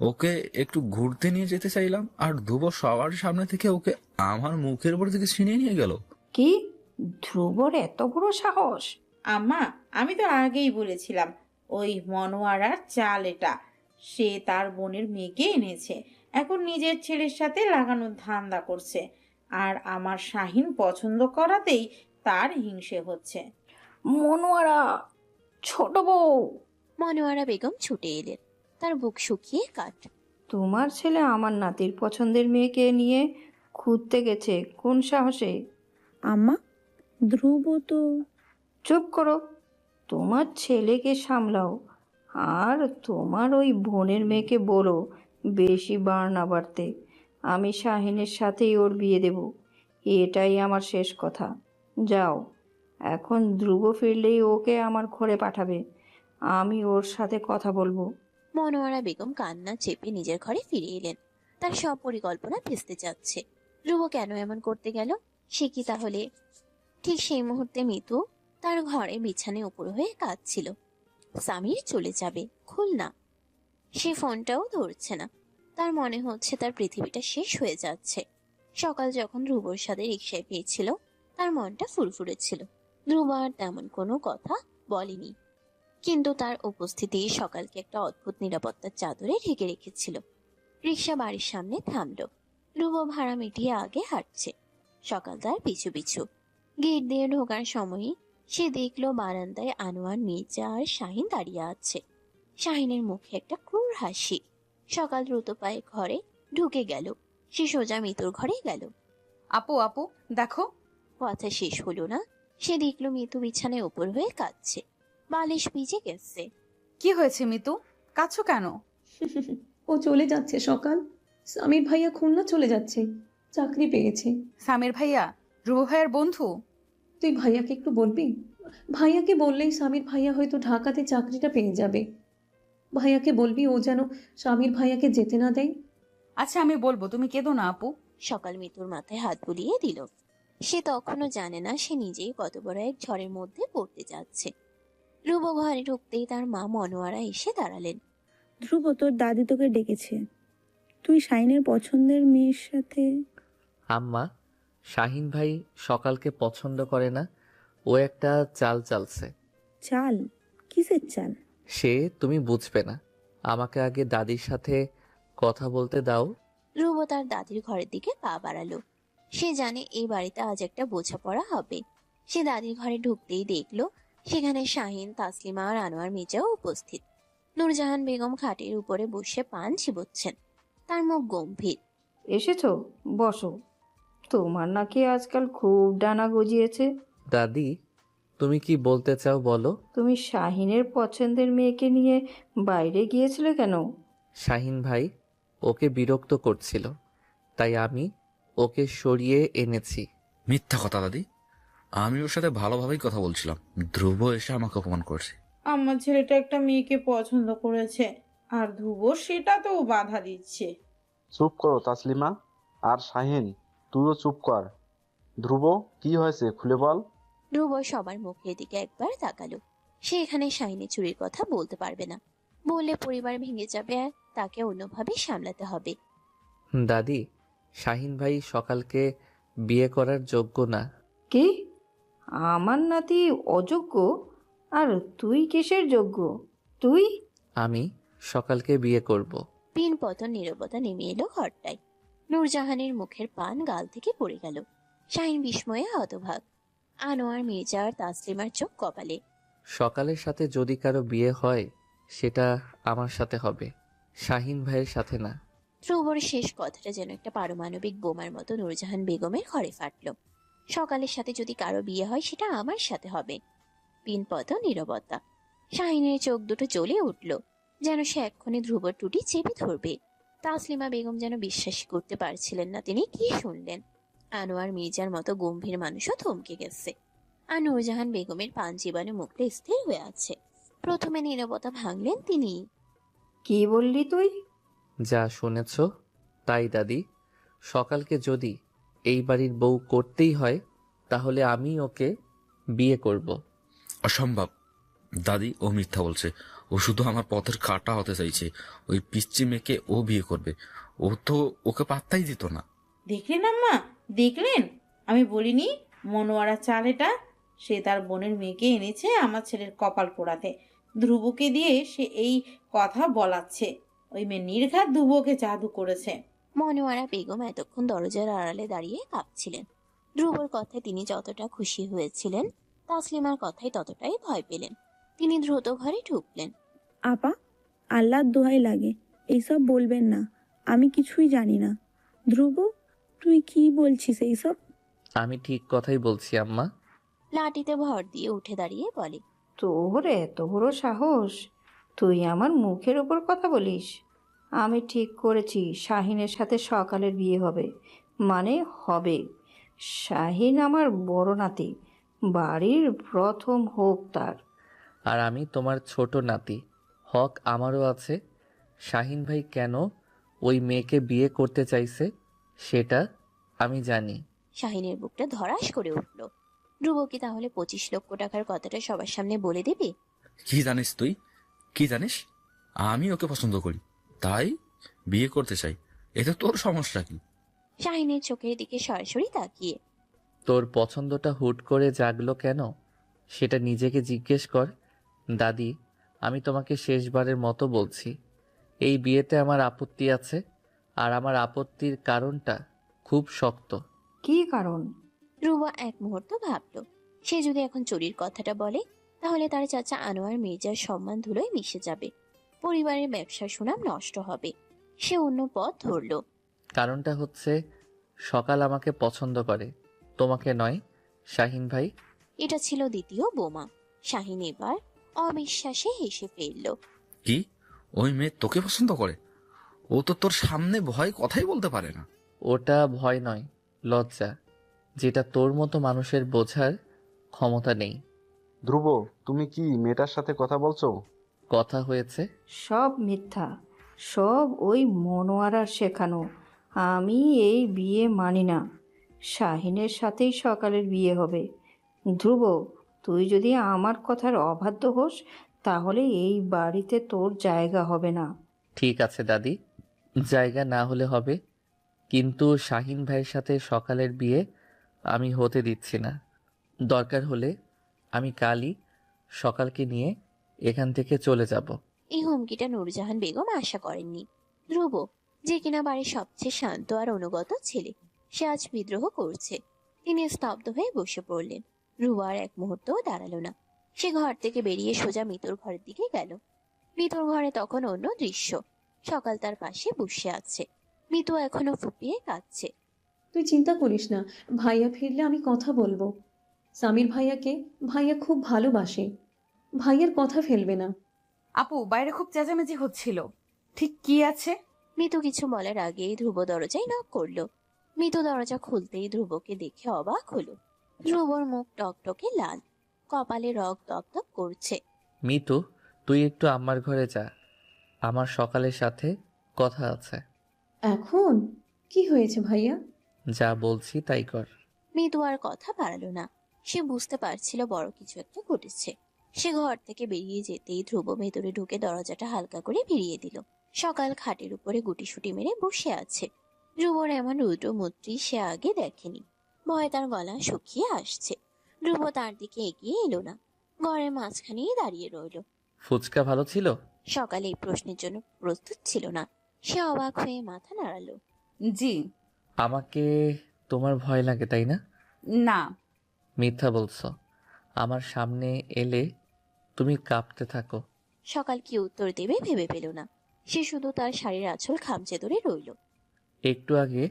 ওকে একটু ঘুরতে নিয়ে যেতে চাইলাম, আর ধ্রুব সবার সামনে থেকে ওকে আমার মুখের উপর থেকে ছিনিয়ে নিয়ে গেল। কি? ধ্রুবর এত বড় সাহস? আম্মা, আমি তো আগেই বলেছিলাম ওই মনোয়ারার চাল এটা। সে তার বোনের মেয়েকে এনেছে, এখন নিজের ছেলের সাথে লাগানোর ধান্দা করছে। আর আমার শাহিন পছন্দ করাতেই তার হিংসে হচ্ছে। মনোয়ারা, ছোট বউ! মনোয়ারা বেগম ছুটে এলেন। তার বুক শুকিয়ে কাঠ। তোমার ছেলে আমার নাতির পছন্দের মেয়েকে নিয়ে ঘুরতে গেছে কোন সাহসে? আম্মা, ধ্রুব তো চুপ করো, তোমার ছেলেকে সামলাও। আর তোমার ওই বোনের মেয়েকে বলো বেশি বার না বাড়তে। আমি শাহিনের সাথেই ওর বিয়ে দেব, এটাই আমার শেষ কথা। যাও, এখন ধ্রুব ফিরলেই ওকে আমার ঘরে পাঠাবে, আমি ওর সাথে কথা বলবো। মনোয়ারা বেগম কান্না চেপে নিজের ঘরে ফিরে এলেন। তার সব পরিকল্পনা ভেস্তে যাচ্ছে। ধ্রুব কেন এমন করতে গেল? সে কি তাহলে? ঠিক সেই মুহূর্তে মিতু তার ঘরে বিছানায় উপর হয়ে কাঁদছিল। সামির চলে যাবে খুলনা। সে ফোনটাও ধরছে না। তার মনে হচ্ছে তার পৃথিবীটা শেষ হয়ে যাচ্ছে। সকাল যখন ধ্রুবর সাথে রিকশায় পেয়েছিল, তার মনটা ফুরফুরে ছিল। ধ্রুব আর তেমন কোনো কথা বলেনি, কিন্তু তার উপস্থিতি সকালকে একটা অদ্ভুত নিরাপত্তার চাদরে ঢেকে রেখেছিল। রিকশা বাড়ির সামনে থামলো। ধ্রুব ভাড়া মিটিয়ে আগে হাঁটছে, সকাল তার পিছু পিছু। গেট দিয়ে ঢোকার সময়ই সে দেখলো বারান্দায় আনোয়ার, মির্জা আর শাহিন দাঁড়িয়ে আছে। শাহিনের মুখে একটা ক্রূর হাসি। সকাল দ্রুত পায়ে ঘরে ঢুকে গেল। সে সোজা মিতুর ঘরে গেল। আপু আপু দেখো। কথা শেষ হলো না, সে দেখলো মিতু বিছানায় উপর হয়ে কাঁদছে। বালিশ ভিজে গেছে। কি হয়েছে মিতু, কাঁদছো কেন? ও চলে যাচ্ছে সকাল। সামির ভাইয়া খুলনা চলে যাচ্ছে, চাকরি পেয়েছে। সামির ভাইয়া ধ্রুব ভাইয়ার বন্ধু? তুই ভাইয়াকে একটু বলবি? ভাইয়াকে বললেই সামির ভাইয়া হয়তো ঢাকাতে চাকরিটা পেয়ে যাবে। ভাইয়াকে বলবি ও যেন সামির ভাইয়াকে যেতে না দেয়। আচ্ছা আমি বলবো, তুমি কেঁদো না আপু। সকাল মিতুর মাথায় হাত বুলিয়ে দিল। সে তখনও জানে না সে নিজেই কত বড় এক ঝড়ের মধ্যে পড়তে যাচ্ছে। ধ্রুব ঘরে ঢুকতেই তার মা মনোয়ারা এসে দাঁড়ালেন। ধ্রুব, তোর দাদি তোকে ডেকেছে। তুই শাইনের পছন্দের মেয়ের সাথে। আম্মা, শাহিন ভাই সকালকে পছন্দ করে না। ও একটা চাল চালছে। চাল? কিসের চাল? সে তুমি বুঝবে না। আমাকে আগে দাদির সাথে কথা বলতে দাও। ধ্রুব তার দাদির ঘরের দিকে পা বাড়ালো। সে জানে এই বাড়িতে আজ একটা বোঝাপড়া হবে। সে দাদির ঘরে ঢুকতেই দেখলো সেখানে শাহিন, তাসলিমা আর আনোয়ার মির্জাও উপস্থিত। নূরজাহান বেগম খাটের উপরে বসে পান চিবোচ্ছেন। তার মুখ গম্ভীর। এসেছো, বসো। তোমার নাকি আজকাল খুব ডানা গজিয়েছে। দাদি, তুমি কি বলতে চাও বলো? তুমি শাহিনের পছন্দের মেয়েকে নিয়ে বাইরে গিয়েছিলে কেন? শাহিন ভাই ওকে বিরক্ত করছিল, তাই আমি ওকে সরিয়ে এনেছি। মিথ্যা কথা দাদি, আমি ওর সাথে ভালোভাবেই কথা বলছিলাম। ধ্রুব এসে আমাকে অপমান করছে। আমার ছেলেটা একটা মেয়েকে পছন্দ করেছে, আর ধ্রুব সেটা তো বাধা দিচ্ছে। চুপ করো তাসলিমা। আর শাহিন, তুইও চুপ কর। ধ্রুব, কি হয়েছে খুলে বল। ধ্রুব সবার মুখের দিকে একবার তাকালো। সে এখানে শাহিনের চুরির কথা বলতে পারবে না। বললে পরিবার ভেঙে যাবে আর তাকে অন্যভাবে সামলাতে হবে। দাদি, শাহিন ভাই সকালকে বিয়ে করার যোগ্য না। কি? আমার নাতি অযোগ্য? আর তুই কিসের যোগ্য? তুই? আমি সকালকে বিয়ে করব। পিন পতন নীরবতা নেমে এলো ঘরটায়। নূরজাহানের মুখের পান গাল থেকে পড়ে গেল। শাহিন বিস্ময়ে হতভাগ। আনোয়ার, মির্জা আর তাসলিমার চোখ কপালে। সকালের সাথে যদি কারো বিয়ে হয়, সেটা আমার সাথে হবে, শাহিন ভাইয়ের সাথে না। ধ্রুবর শেষ কথাটা যেন একটা পারমাণবিক বোমার মতো নূরজাহান বেগমের ঘরে ফাটল। সকালের সাথে যদি কারো বিয়ে হয়, সেটা আমার সাথে হবে। পিনপত নীরবতা। শাহিনের চোখ দুটো জ্বলে উঠল, যেন সে এক্ষুনি ধ্রুবর টুটি চেপে ধরবে। তাসলিমা বেগম যেন বিশ্বাস করতে পারছিলেন না তিনি কি শুনলেন। আনোয়ার, মির্জার মতো গম্ভীর মানুষও থমকে গেছে। আর নূরজাহান বেগমের পান চিবানো মুখটা স্থির হয়ে আছে। প্রথমে নীরবতা ভাঙলেন তিনি। কি বললি তুই? যা শুনেছ তাই দাদি। সকালকে যদি এই বাড়ির বউ করতেই হয়, তাহলে আমি ওকে বিয়ে করব। অসম্ভব দাদি, ও মিথ্যা বলছে। ও শুধু আমার পথের কাঁটা হতে চাইছে। ওই পিচ্চি মেয়েকে ও বিয়ে করবে। ও তো ওকে পাত্তাই দিত না। দেখলেন আম্মা, দেখলেন? আমি বলিনি মনোয়ারা চাল এটা? সে তার বোনের মেয়েকে এনেছে আমার ছেলের কপাল পোড়াতে। ধ্রুবকে দিয়ে সে এই কথা বলাচ্ছে। ওই মেয়ে নির্ঘাত ধ্রুবকে জাদু করেছে। মনোয়ারা বেগম এতক্ষণ দরজার আড়ালে দাঁড়িয়ে কাঁপছিলেন। ধ্রুবর কথায় তিনি যতটা খুশি হয়েছিলেন, তাসলিমার কথায় ততটাই ভয় পেলেন। তিনি দ্রুত ঘরে ঢুকলেন। আপা, আল্লাহর দোহাই লাগে, এইসব বলবেন না। আমি কিছুই জানি না। ধ্রুব, তুই কি বলছিস এইসব? আমি ঠিক কথাই বলছি আম্মা। লাঠিতে ভর দিয়ে উঠে দাঁড়িয়ে বলে, তোর এত বড় সাহস, তুই আমার মুখের ওপর কথা বলিস? আমি ঠিক করেছি শাহিনের সাথে সকালের বিয়ে হবে, মানে হবে। শাহিন আমার বড় নাতি, বাড়ির প্রথম হোক তার। আর আমি তোমার ছোট নাতি, হক আমারও আছে। শাহিন ভাই কেন ওই মেয়েকে বিয়ে করতে চাইছে সেটা আমি জানি। শাহিনের বুকটা ধড়াস করে উঠল। ধ্রুব কি তাহলে 25 লক্ষ টাকার কথাটা সবার সামনে বলে দেবে? কি জানিস তুই? কি জানিস? আমি ওকে পছন্দ করি, তাই বিয়ে করতে চাই। এতে তোর সমস্যা কি? শাহিনের চোখের দিকে সরাসরি তাকিয়ে, তোর পছন্দটা হুট করে জাগলো কেন সেটা নিজেকে জিজ্ঞেস কর। দাদি, আমি তোমাকে শেষবারের মতো বলছি, এই বিয়েতে আমার আপত্তি আছে। আর আমার আপত্তির কারণটা খুব শক্ত। কি কারণ? ধ্রুব এক মুহূর্ত ভাবল, সে যদি এখন চুরির কথাটা বলে তাহলে তার চাচা আনোয়ার মির্জার সম্মান ধুলোয় মিশে যাবে, পরিবারের ব্যবসার সুনাম নষ্ট হবে। সে অন্য পথ ধরল। কারণটা হচ্ছে সকাল আমাকে পছন্দ করে, তোমাকে নয়। শাহিন ভাই। এটা ছিল দ্বিতীয় বোমা। শাহিন এবার অবিশ্বাসে হেসে ফেলল। কি? ওই মেয়ে তোকে পছন্দ করে? ও তো তোর সামনে ভয় কথাই বলতে পারে না। ওটা ভয় নয়, লজ্জা, যেটা তোর মতো মানুষের বোঝার ক্ষমতা নেই। ধ্রুব, তুমি কি মেয়েটার সাথে কথা বলছো? কথা হয়েছে। সব মিথ্যা, সব ওই মনোয়ারার শেখানো। আমি এই বিয়ে মানি না। শাহিনের সাথেই সকালের বিয়ে হবে। ধ্রুব, তুই যদি আমার কথার অবাধ্য হোস তাহলে এই বাড়িতে তোর জায়গা হবে না। ঠিক আছে দাদি, জায়গা না হলে হবে, কিন্তু শাহিন ভাইয়ের সাথে সকালের বিয়ে আমি হতে দিচ্ছি না। দরকার হলে আমি কালই সকালকে নিয়ে এখান থেকে চলে যাব। এই হুমকিটা নূরজাহান বেগম আশা করেননি। ধ্রুব, যে কিনা বাড়ির সবচেয়ে শান্ত আর অনুগত ছেলে, সে আজ বিদ্রোহ করছে। তিনি স্তব্ধ হয়ে বসে পড়লেন। ধ্রুব আর এক মুহূর্তও দাঁড়ালো না। সে ঘর থেকে বেরিয়ে সোজা মিতুর ঘরের দিকে গেল। মিতুর ঘরে তখন অন্য দৃশ্য। সকাল তার পাশে বসে আছে। মিতু এখনো ফুপিয়ে কাঁদছে। তুই চিন্তা করিস না, ভাইয়া ফিরলে আমি কথা বলবো। সামির ভাইয়াকে ভাইয়া খুব ভালোবাসে, ভাইয়ার কথা ফেলবে না। আপু, বাইরে খুব চেঁচামেচি হচ্ছিল, ঠিক কি আছে? মিতু কিছু বলার আগেই ধ্রুব দরজায় নক করলো। মিতু দরজা খুলতেই ধ্রুবকে দেখে অবাক হলো। ধ্রুবর মুখ টকটকে লাল, কপালে রক দপদপ করছে। মিতু, তুই একটু আমার ঘরে যা, আমার সকালের সাথে কথা আছে। এখন কি হয়েছে ভাইয়া? যা বলছি তাই কর। মিতু আর কথা বাড়ালো না। সে বুঝতে পারছিল বড় কিছু একটা ঘটেছে। সে ঘর থেকে বেরিয়ে যেতেই ধ্রুব ভেতরে ঢুকে দরজাটা হালকা করে ভিড়িয়ে দিল। সকাল খাটের উপরে গুটিসুটি মেরে বসে আছে। ধ্রুবর এমন রুদ্রমূর্তি সে আগে দেখেনি। ভয়ে তার গলা শুকিয়ে আসছে। ধ্রুব তার দিকে এগিয়ে এলো না, ঘরের মাঝখানেই দাঁড়িয়ে রইল। ফুচকা ভালো ছিল? সকালে এই প্রশ্নের জন্য প্রস্তুত ছিল না। সে অবাক হয়ে মাথা নাড়ালো। জি। আমাকে তোমার ভয় লাগে তাই না? না। মিথ্যা বলছো। আমার সামনে এলে তুমি কাঁপতে থাকো। সকাল কি উত্তর দেবে ভেবে পেল না। সে শুধু তার শাড়ির আঁচল খামচে ধরে রইল। একটু আগে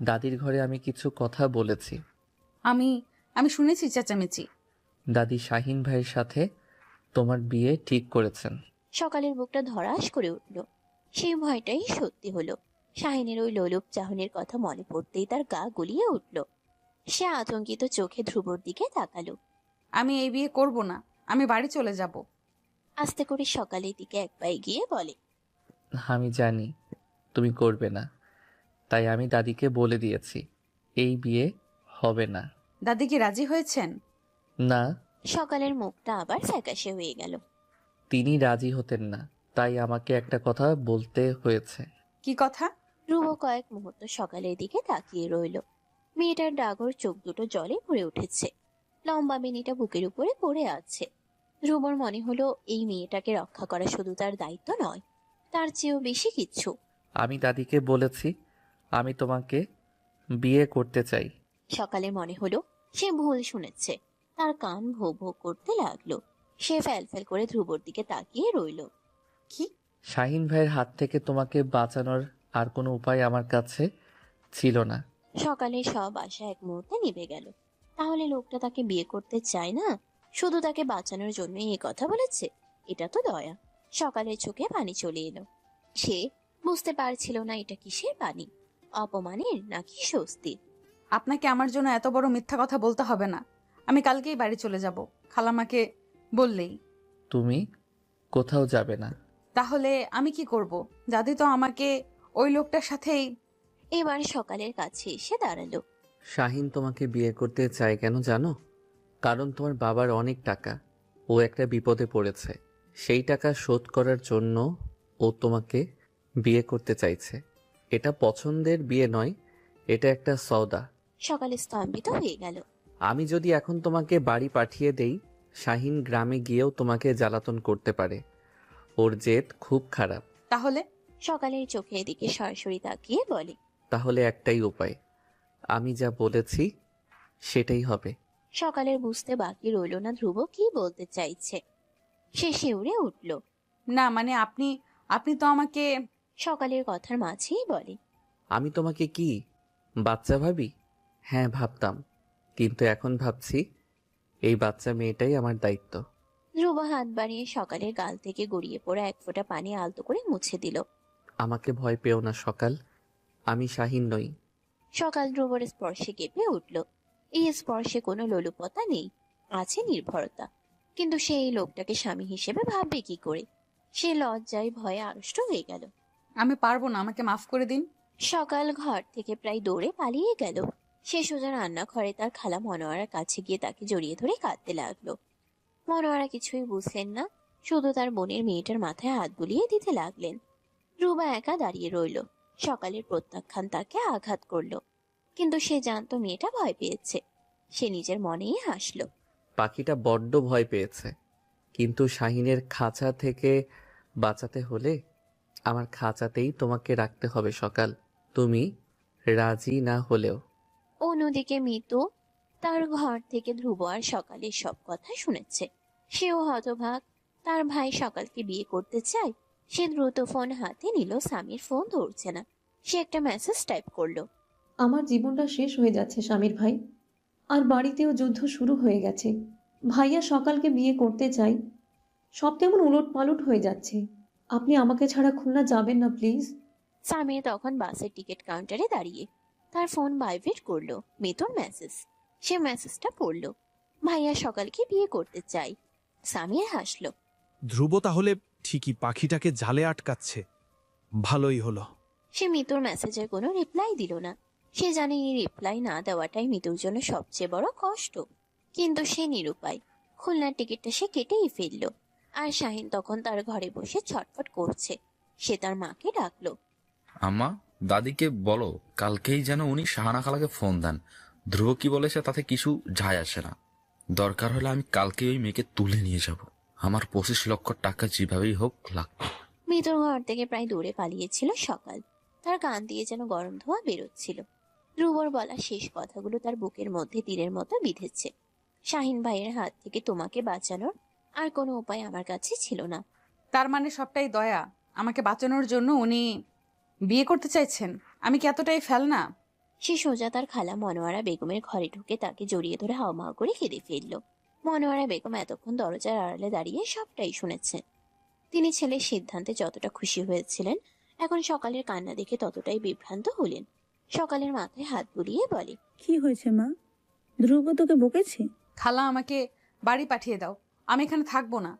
দাদির ঘরে আমি কিছু কথা বলেছি। আমি আমি শুনেছি চেঁচামেচি। দাদি শাহিন ভাইয়ের সাথে তোমার বিয়ে ঠিক করেছেন। সকালের বুকটা ধড়াস করে উঠল। সেই ভয়টাই সত্যি হলো। শাহিনের ওই লোলুপ চাহনির কথা মনে পড়তেই তার গা গুলিয়ে উঠল। সে আতঙ্কিত চোখে ধ্রুবর দিকে তাকালো। আমি এই বিয়ে করব না, আমি বাড়ি চলে যাব। আস্তে করে সকালের দিকে এক পায়ে গিয়ে বলে, আমি জানি তুমি করবে না, তাই আমি দাদিকে বলে দিয়েছি এই বিয়ে হবে না। দাদি কি রাজি হয়েছেন? না, সকালের মুখটা আবার ফ্যাকাশে হয়ে গেল। তিনি রাজি হতেন না, তাই আমাকে একটা কথা বলতে হয়েছে। কি কথা? ধ্রুব কয়েক মুহূর্ত সকালের দিকে তাকিয়ে রইল। মেয়েটার ডাগর চোখ দুটো জলে ভরে উঠেছে। লম্বা বেনিটা বুকের উপরে পড়ে আছে। ধ্রুবর মনে হলো এই মেয়েটাকে রক্ষা করা শুধু তার দায়িত্ব নয়, তার চেয়েও বেশি কিছু। আমি দাদিকে বলেছি আমি তোমাকে বিয়ে করতে চাই। সকালে মনে হলো সে ভুল শুনেছে। তার কান ভো ভো করতে লাগলো। সে ফ্যাল ফ্যাল করে ধ্রুবর দিকে তাকিয়ে রইল। কি? শাহিন ভাইয়ের হাত থেকে তোমাকে বাঁচানোর আর কোনো উপায় আমার কাছে ছিল না। সকালে সব আশা এক মুহূর্তে নিভে গেল। তাহলে লোকটা তাকে বিয়ে করতে চায় না, শুধু তাকে বাঁচানোর জন্যই এই কথা বলেছে? এটা তো দয়া। সকালের চোখে পানি চলে এলো। সে বুঝতে পারছিল না এটা কিসের পানি, অপমানের নাকি স্বস্তির। আপনাকে আমার জন্য এত বড় মিথ্যা কথা বলতে হবে না। আমি কালকেই বাড়ি চলে যাব, খালামাকে বললেই। তুমি কোথাও যাবে না। তাহলে আমি কি করব? দাদি তো আমাকে ওই লোকটার সাথেই। এবার সকালের কাছে এসে দাঁড়ালো। শাহিন তোমাকে বিয়ে করতে চায় কেন জানো? কারণ তোমার বাবার অনেক টাকা। ও একটা বিপদে পড়েছে, সেই টাকা শোধ করার জন্য ও তোমাকে বিয়ে করতে চাইছে। এটা পছন্দের বিয়ে নয়, এটা একটা সওদা। সকালে স্তম্ভিত হয়ে গেল। আমি যদি এখন তোমাকে বাড়ি পাঠিয়ে দেই, শাহিন গ্রামে গিয়েও তোমাকে জ্বালাতন করতে পারে। ওর জেদ খুব খারাপ। তাহলে? সকালের চোখের দিকে সরাসরি তাকিয়ে বলে। তাহলে একটাই উপায়, আমি যা বলেছি সেটাই হবে। সকালের বুঝতে বাকি রইল না ধ্রুব কি বলতে চাইছে। সে শিউরে উঠল। না মানে আপনি আপনি তো আমাকে। সকালের কথার মাঝেই বলে। আমি তোমাকে কি বাচ্চা ভাবি? হ্যাঁ ভাবতাম, কিন্তু এখন ভাবছি এই বাচ্চা মেয়েটাই আমার দায়িত্ব। ধ্রুব হাত বাড়িয়ে সকালের গাল থেকে গড়িয়ে পড়া এক ফোঁটা পানি আলতো করে মুছে দিল। আমাকে ভয় পেও না সকাল, আমি শাহিন নই। সকাল ধ্রুবর স্পর্শে কেঁপে উঠল। এই স্পর্শে কোনো লোলুপতা নেই, আছে নির্ভরতা। কিন্তু সে এই লোকটাকে স্বামী হিসেবে ভাববে কি করে? সে লজ্জায় ভয়ে আড়ষ্ট হয়ে গেল। আমি পারবো না, আমাকে মাফ করে দিন। সকাল ঘর থেকে প্রায় দৌড়ে পালিয়ে গেল। সে সোজা রান্নাঘরে তার খালা মনোয়ারার কাছে গিয়ে তাকে জড়িয়ে ধরে কাঁদতে লাগলো। মনোয়ারা কিছুই বুঝলেন না, শুধু তার বোনের মেয়েটার মাথায় হাত বুলিয়ে দিতে লাগলেন। রুবা একা দাঁড়িয়ে রইল। সকালের প্রত্যাখ্যান তাকে আঘাত করলো, কিন্তু সে জানতো মেয়েটা ভয় পেয়েছে। সে নিজের মনেই হাসলো। পাখিটা বড্ড ভয় পেয়েছে, কিন্তু শাহিনের খাঁচা থেকে বাঁচাতে হলে আমার খাঁচাতেই তোমাকে রাখতে হবে সকাল, তুমি রাজি না হলেও। অন্যদিকে মিতু তার ঘর থেকে ধ্রুব আর সকালের সব কথা শুনেছে। সেও হতভাগ। তার ভাই সকালকে বিয়ে করতে চায়। সে দ্রুত ফোন হাতে নিল। স্বামীর ফোন ধরছে না। সে একটা মেসেজ টাইপ করলো। আমার জীবনটা শেষ হয়ে যাচ্ছে স্বামীর ভাই, আর বাড়িতেও যুদ্ধ শুরু হয়ে গেছে। ভাইয়া সকালকে বিয়ে করতে চাই, সব কেমন উলট পালট হয়ে যাচ্ছে। আপনি আমাকে ছাড়া খুলনা যাবেন না প্লিজ। স্বামীর তখন বাসের টিকিট কাউন্টারে দাঁড়িয়ে। তার ফোন ভাইব্রেট করলো। মিতুর মেসেজ। সে মেসেজটা পড়লো। ভাইয়া সকালকে বিয়ে করতে চাই। স্বামীর হাসলো। ধ্রুব তাহলে ঠিকই পাখিটাকে জালে আটকাচ্ছে। ভালোই হলো। সে মিতুর মেসেজের কোনো রিপ্লাই দিল না। সে জানে এই রিপ্লাই না দেওয়াটাই মিতুর জন্য সবচেয়ে বড় কষ্ট। কিন্তু সে নিরুপায়। খুলনার টিকিটটা সে কেটেই ফেললো। আর শাহিন তখন তার ঘরে বসে ছটফট করছে। সে তার মাকে ডাকলো। আম্মা, দাদিকে বলো কালকেই যেন উনি শাহানা খালাকে ফোন দেন। ধ্রুব কি বলেছে তাতে কিছু যায় আসে না। দরকার হলে আমি কালকে ওই মেয়েকে তুলে নিয়ে যাব। আমার 25 লক্ষ টাকা যেভাবেই হোক লাগবে। মিতুর ঘর থেকে প্রায় দূরে পালিয়েছিল সকাল। তার কান দিয়ে যেন গরম ধোঁয়া বেরোচ্ছিল। ধ্রুবর বলা শেষ কথাগুলো তার বুকের মধ্যে তীরের মতো বিঁধেছে। শাহিন ভাইয়ের হাত থেকে তোমাকে বাঁচানোর আর কোনো উপায় আমার কাছে ছিল না। তার মানে সবটাই দয়া? আমাকে বাঁচানোর জন্য উনি বিয়ে করতে চাইছেন? আমি কি এতটাই ফেল না? সে সোজা তার খালা মনোয়ারা বেগমের ঘরে ঢুকে তাকে জড়িয়ে ধরে হাওমাও করে কেঁদে ফেলল। মনোয়ারা বেগম এতক্ষণ দরজার আড়ালে দাঁড়িয়ে সবটাই শুনেছে। তিনি ছেলের সিদ্ধান্তে যতটা খুশি হয়েছিলেন, এখন সকালের কান্না দেখে ততটাই বিভ্রান্ত হলেন। সকালের মাথায় হাত বুলিয়ে বলে। কি হয়েছে মা? ধ্রুব তোকে বকেছে? খালা আমাকে বাড়ি পাঠিয়ে দাও, আমি এখানে থাকবো না।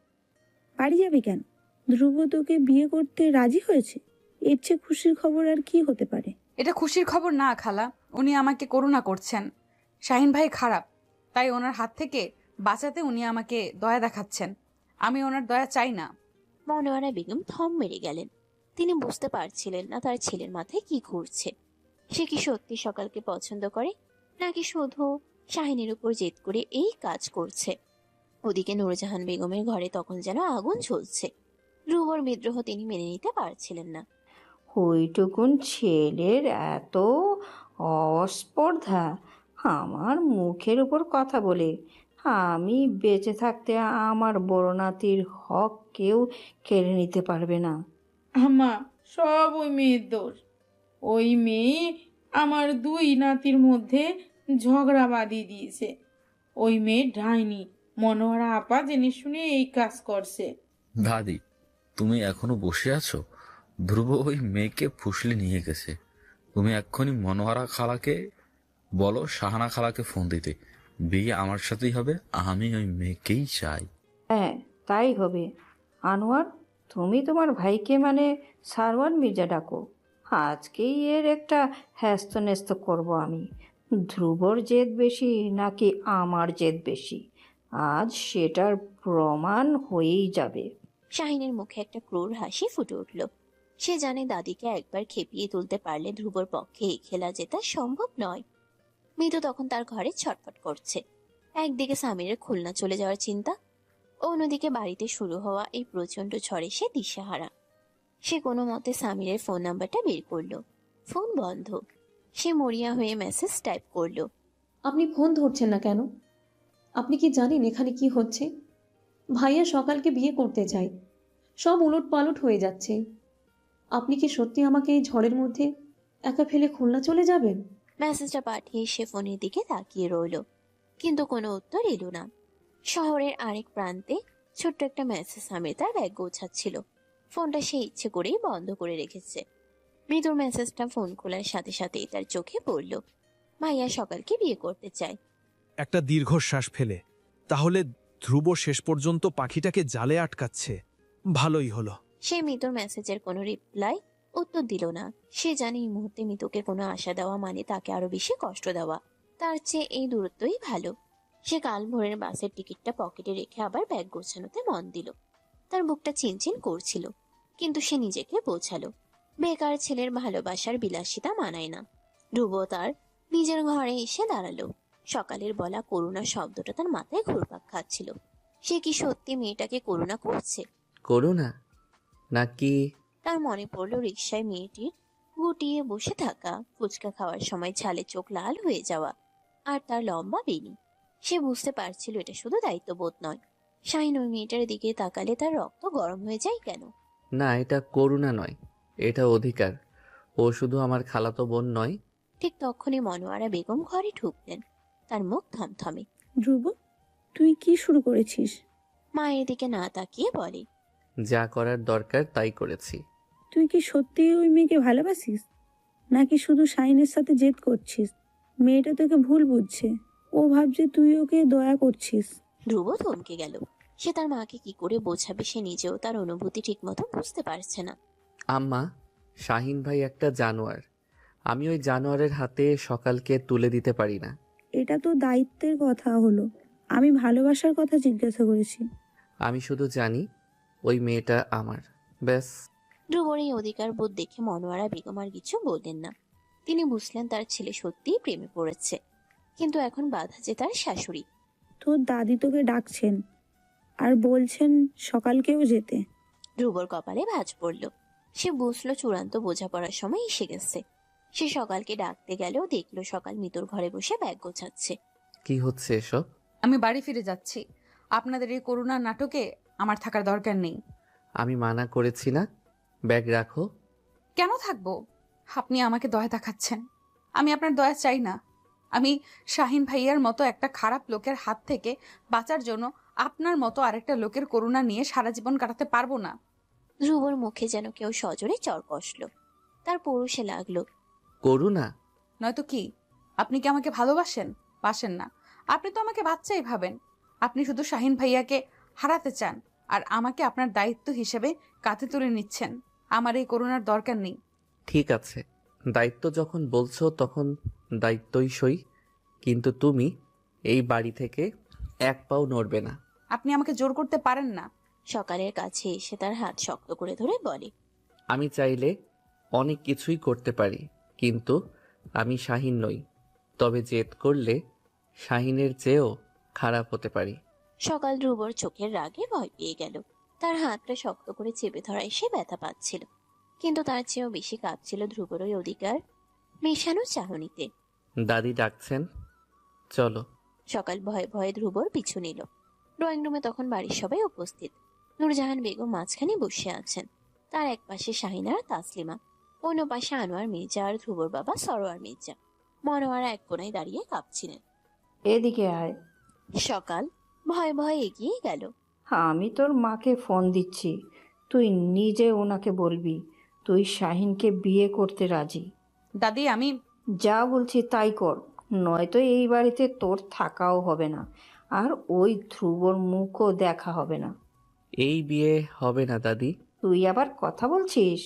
বাড়ি যাবি কেন? ধ্রুব তোকে বিয়ে করতে রাজি হয়েছে। এর চেয়ে খুশির খবর আর কি হতে পারে? এটা খুশির খবর না খালা, উনি আমাকে করুণা করছেন। শাহিন ভাই খারাপ, তাই ওনার হাত থেকে বাঁচাতে উনি আমাকে দয়া দেখাচ্ছেন। আমি ওনার দয়া চাই না। মনোয়ারা বেগম থম মেরে গেলেন। তিনি বুঝতে পারছিলেন না তার ছেলের মাথায় কি ঘুরছে। সে কি সত্যি সকালকে পছন্দ করে, নাকি শুধু শাহিনের উপর জেদ করে এই কাজ করছে? ওদিকে নূরজাহান বেগমের ঘরে তখন যেন আগুন ঝলছে। ধ্রুবর বিদ্রোহ তিনি মেনে নিতে পারছিলেন না। ওইটুকুন ছেলের এত অস্পর্ধা আমার মুখের উপর কথা বলে। আমি বেঁচে থাকতে আমার বড় নাতির হক কেউ কেড়ে নিতে পারবে না। আমা, সব ওই মেয়ের দোষ। ওই মেয়ে আমার দুই নাতির মধ্যে ঝগড়া বাঁধিয়ে দিয়েছে। ওই মেয়ে ডাইনি, মনোহরা আপা জেনে শুনে এই কাজ করছে। দাদি, তুমি এখনো বসে আছো? ধ্রুব ওই মেয়েকে ফুসলে নিয়ে গেছে। তুমি এক্ষুনি মনোহরা খালাকে বলো শাহানা খালাকে ফোন দিতে। বিয়ে আমার সাথেই হবে, আমি ওই মেয়েকেই চাই। হ্যাঁ, তাই হবে। আনোয়ার, তুমি তোমার ভাইকে মানে সারওয়ার মির্জা ডাকো। আজকেই এর একটা হ্যাস্ত করব আমি। ধ্রুবর জেদ বেশি নাকি আমার জেদ বেশি, আজ সেটার প্রমাণ হয়েই যাবে। শাহিনের মুখে একটা ক্রূর হাসি ফুটে উঠল। সে জানে দাদিকে একবার খেপিয়ে তুলতে পারলে ধ্রুবর পক্ষে এই খেলা জেতা সম্ভব নয়। মৃদু তখন তার ঘরে ছটফট করছে। একদিকে সামিরের খুলনা চলে যাওয়ার চিন্তা, অন্যদিকে বাড়িতে শুরু হওয়া এই প্রচন্ড ঝড়ে সে দিশেহারা। সে কোনো মতে সামিরের ফোন নাম্বারটা বের করলো। ফোন বন্ধ। সে মরিয়া হয়ে মেসেজ টাইপ করলো। আপনি ফোন ধরছেন না কেন? আপনি কি জানেন এখানে কি হচ্ছে? ভাইয়া সকালকে বিয়ে করতে চায়, সব উলটপালট হয়ে যাচ্ছে। আপনি কি সত্যি আমাকে এই ঝড়ের মধ্যে একা ফেলে খুলনা চলে যাবেন? মেসেজটা পাঠিয়ে সে ফোনের দিকে তাকিয়ে রইল, কিন্তু কোনো উত্তর এলো না। শহরের আরেক প্রান্তে ছোট্ট একটা মেসেজ সামির তার ব্যাগ গোছাচ্ছিল। ফোনটা সে ইচ্ছে করেই বন্ধ করে রেখেছে। মৃদুর মেসেজটা ফোন খোলার সাথে সাথে তার চোখে পড়ল। ভাইয়া সকালকে বিয়ে করতে চায়। একটা দীর্ঘশ্বাস ফেলে, তাহলে ধ্রুব শেষ পর্যন্ত পাখিটাকে জালে আটকাচ্ছে। ভালোই হলো। সে মৃদুর মেসেজের কোনো রিপ্লাই উত্তর দিল না। সে জানে এই মুহূর্তে মৃদুকে কোনো আশা দেওয়া মানে তাকে আরো বেশি কষ্ট দেওয়া। তার চেয়ে এই দূরত্বই ভালো। সে কাল ভোরের বাসের টিকিটটা পকেটে রেখে আবার ব্যাগ গোছানোতে মন দিল। তার বুকটা চিনচিন করছিল, কিন্তু সে নিজেকে বোঝালো বেকার ছেলের ভালোবাসার বিলাসিতা মানায় না। ধ্রুব তার নিজের ঘরে এসে দাঁড়ালো। সকালের বলা করুণা শব্দটা তার মাথায় ঘুরপাক খাচ্ছিল। সে কি সত্যি মেয়েটাকে করুণা করছে? করুণা নাকি? তার মনে পড়লো রিকশায় মেয়েটির গুটিয়ে বসে থাকা, ফুচকা খাওয়ার সময় ঝালে চোখ লাল হয়ে যাওয়া, আর তার লম্বা বেনি। সে বুঝতে পারছিল এটা শুধু দায়িত্ববোধ নয়। শাহিন ওই মেয়েটার দিকে তাকালে তার রক্ত গরম হয়ে যায় কেন? না, এটা করুণা নয়, এটা অধিকার। ও শুধু আমার খালাতো বোন নয়। ঠিক তখনই মনোয়ারা বেগম ঘরে ঢুকলেন। তার মুখ থমথমে। ধ্রুব, তুই কি শুরু করেছিস? মায়ের দিকে না তাকিয়ে বলে, যা করার দরকার তাই করেছি। তুই কি সত্যি ওই মেয়েকে ভালোবাসিস, নাকি শুধু শাইনের সাথে জেদ করছিস? মেয়েটা তোকে ভুল বুঝছে, ও ভাবছে তুই ওকে দয়া করছিস। ধ্রুব থমকে গেল। সে তার মাকে কি করে বোঝাবে, সে নিজেও তার অনুভূতি ঠিকমতো বুঝতে পারছে না। আম্মা, শাহিন ভাই একটা জানোয়ার। আমি ওই জানোয়ারের হাতে সকালকে তুলে দিতে পারি না। এটা তো দায়িত্বের কথা হলো, আমি ভালোবাসার কথা জিজ্ঞাসা করেছি। আমি শুধু জানি ওই মেয়েটা আমার, ব্যাস। ধ্রুবর এই অধিকার বোধ দেখে মনোয়ারা বেগম আর কিছু বললেন না। তিনি বুঝলেন তার ছেলে সত্যিই প্রেমে পড়েছে, কিন্তু এখন বাধা যে তার শাশুড়ি। তোর দাদি তোকে ডাকছেন আর বলছেন সকালকেও যেতে। ধ্রুবর কপালে ভাঁজ পড়ল। সে বুঝলো চূড়ান্ত বোঝাপড়ার সময় এসে গেছে। সে সকালকে ডাকতে গেলেও দেখলো সকাল মিতুর ঘরে বসে ব্যাগ গোছাচ্ছে। কি হচ্ছে এসব? আমি বাড়ি ফিরে যাচ্ছি। আপনাদের এই করুণা নাটকে আমার থাকার দরকার নেই। আমি মানা করেছি না? ব্যাগ রাখো। কেন থাকবো? আপনি আমাকে দয়া দেখাচ্ছেন। আমি আপনার দয়া চাই না। আমি শাহিন ভাইয়ার মতো একটা খারাপ লোকের হাত থেকে বাঁচার জন্য আপনার মতো আরেকটা লোকের করুণা নিয়ে সারা জীবন কাটাতে পারবো না। ধ্রুবর মুখে যেন কেউ সজোরে চর কষল। তার পৌরুষে লাগলো। করুণা নয়তো কি? আপনি কি আমাকে ভালোবাসেন? বাসেন না। আপনি তো আমাকে বাচ্চাই ভাবেন। আপনি শুধু শাহিন ভাইয়াকে হারাতে চান, আর আমাকে আপনার দায়িত্ব হিসেবে কাঁধে তুলে নিচ্ছেন। আমার এই করুণার দরকার নেই। ঠিক আছে, দায়িত্ব যখন বলছো তখন দায়িত্বই সই, কিন্তু তুমি এই বাড়ি থেকে এক পাও নড়বে না। আপনি আমাকে জোর করতে পারেন না। সকালের কাছে এসে তার হাত শক্ত করে ধরে বলে, আমি চাইলে অনেক কিছুই করতে পারি, কিন্তু আমি শাহিন নই। তবে জেদ করলে শাহিনের চেয়েও খারাপ হতে পারি। সকাল ধ্রুবর চোখের রাগে ভয় পেয়ে গেল। তার হাতটা শক্ত করে চেপে ধরায় সে ব্যথা পাচ্ছিল, কিন্তু তার চেয়েও বেশি কাঁপছিল ধ্রুবর ওই অধিকার মেশানো চাহনিতে। দাদি ডাকছেন, চলো। সকাল ভয়ে ভয়ে ধ্রুবর পিছু নিল। ড্রয়িং রুমে তখন বাড়ির সবাই উপস্থিত। নূরজাহান বেগম মাঝখানে বসে আছেন, তার এক পাশে শাহিনা আর তাসলিমা। অন্য পাশে আনোয়ার মির্জা আর ধ্রুবর বাবা সরোয়ার মির্জা। মনোয়ারা এক কোনায় দাঁড়িয়ে কাঁপছিলেন। এদিকে আয়। সকাল ভয়ে ভয়ে এগিয়ে গেল। আমি তোর মাকে ফোন দিচ্ছি, তুই নিজে ওনাকে বলবি তুই শাহিনকে বিয়ে করতে রাজি। দাদি আমি যা বলছি তাই কর, নয়তো এই বাড়িতে তোর থাকাও হবে না, আর ওই ধ্রুবর মুখও দেখা হবে না। এই বিয়ে হবে না দাদি। তুই আবার কথা বলছিস?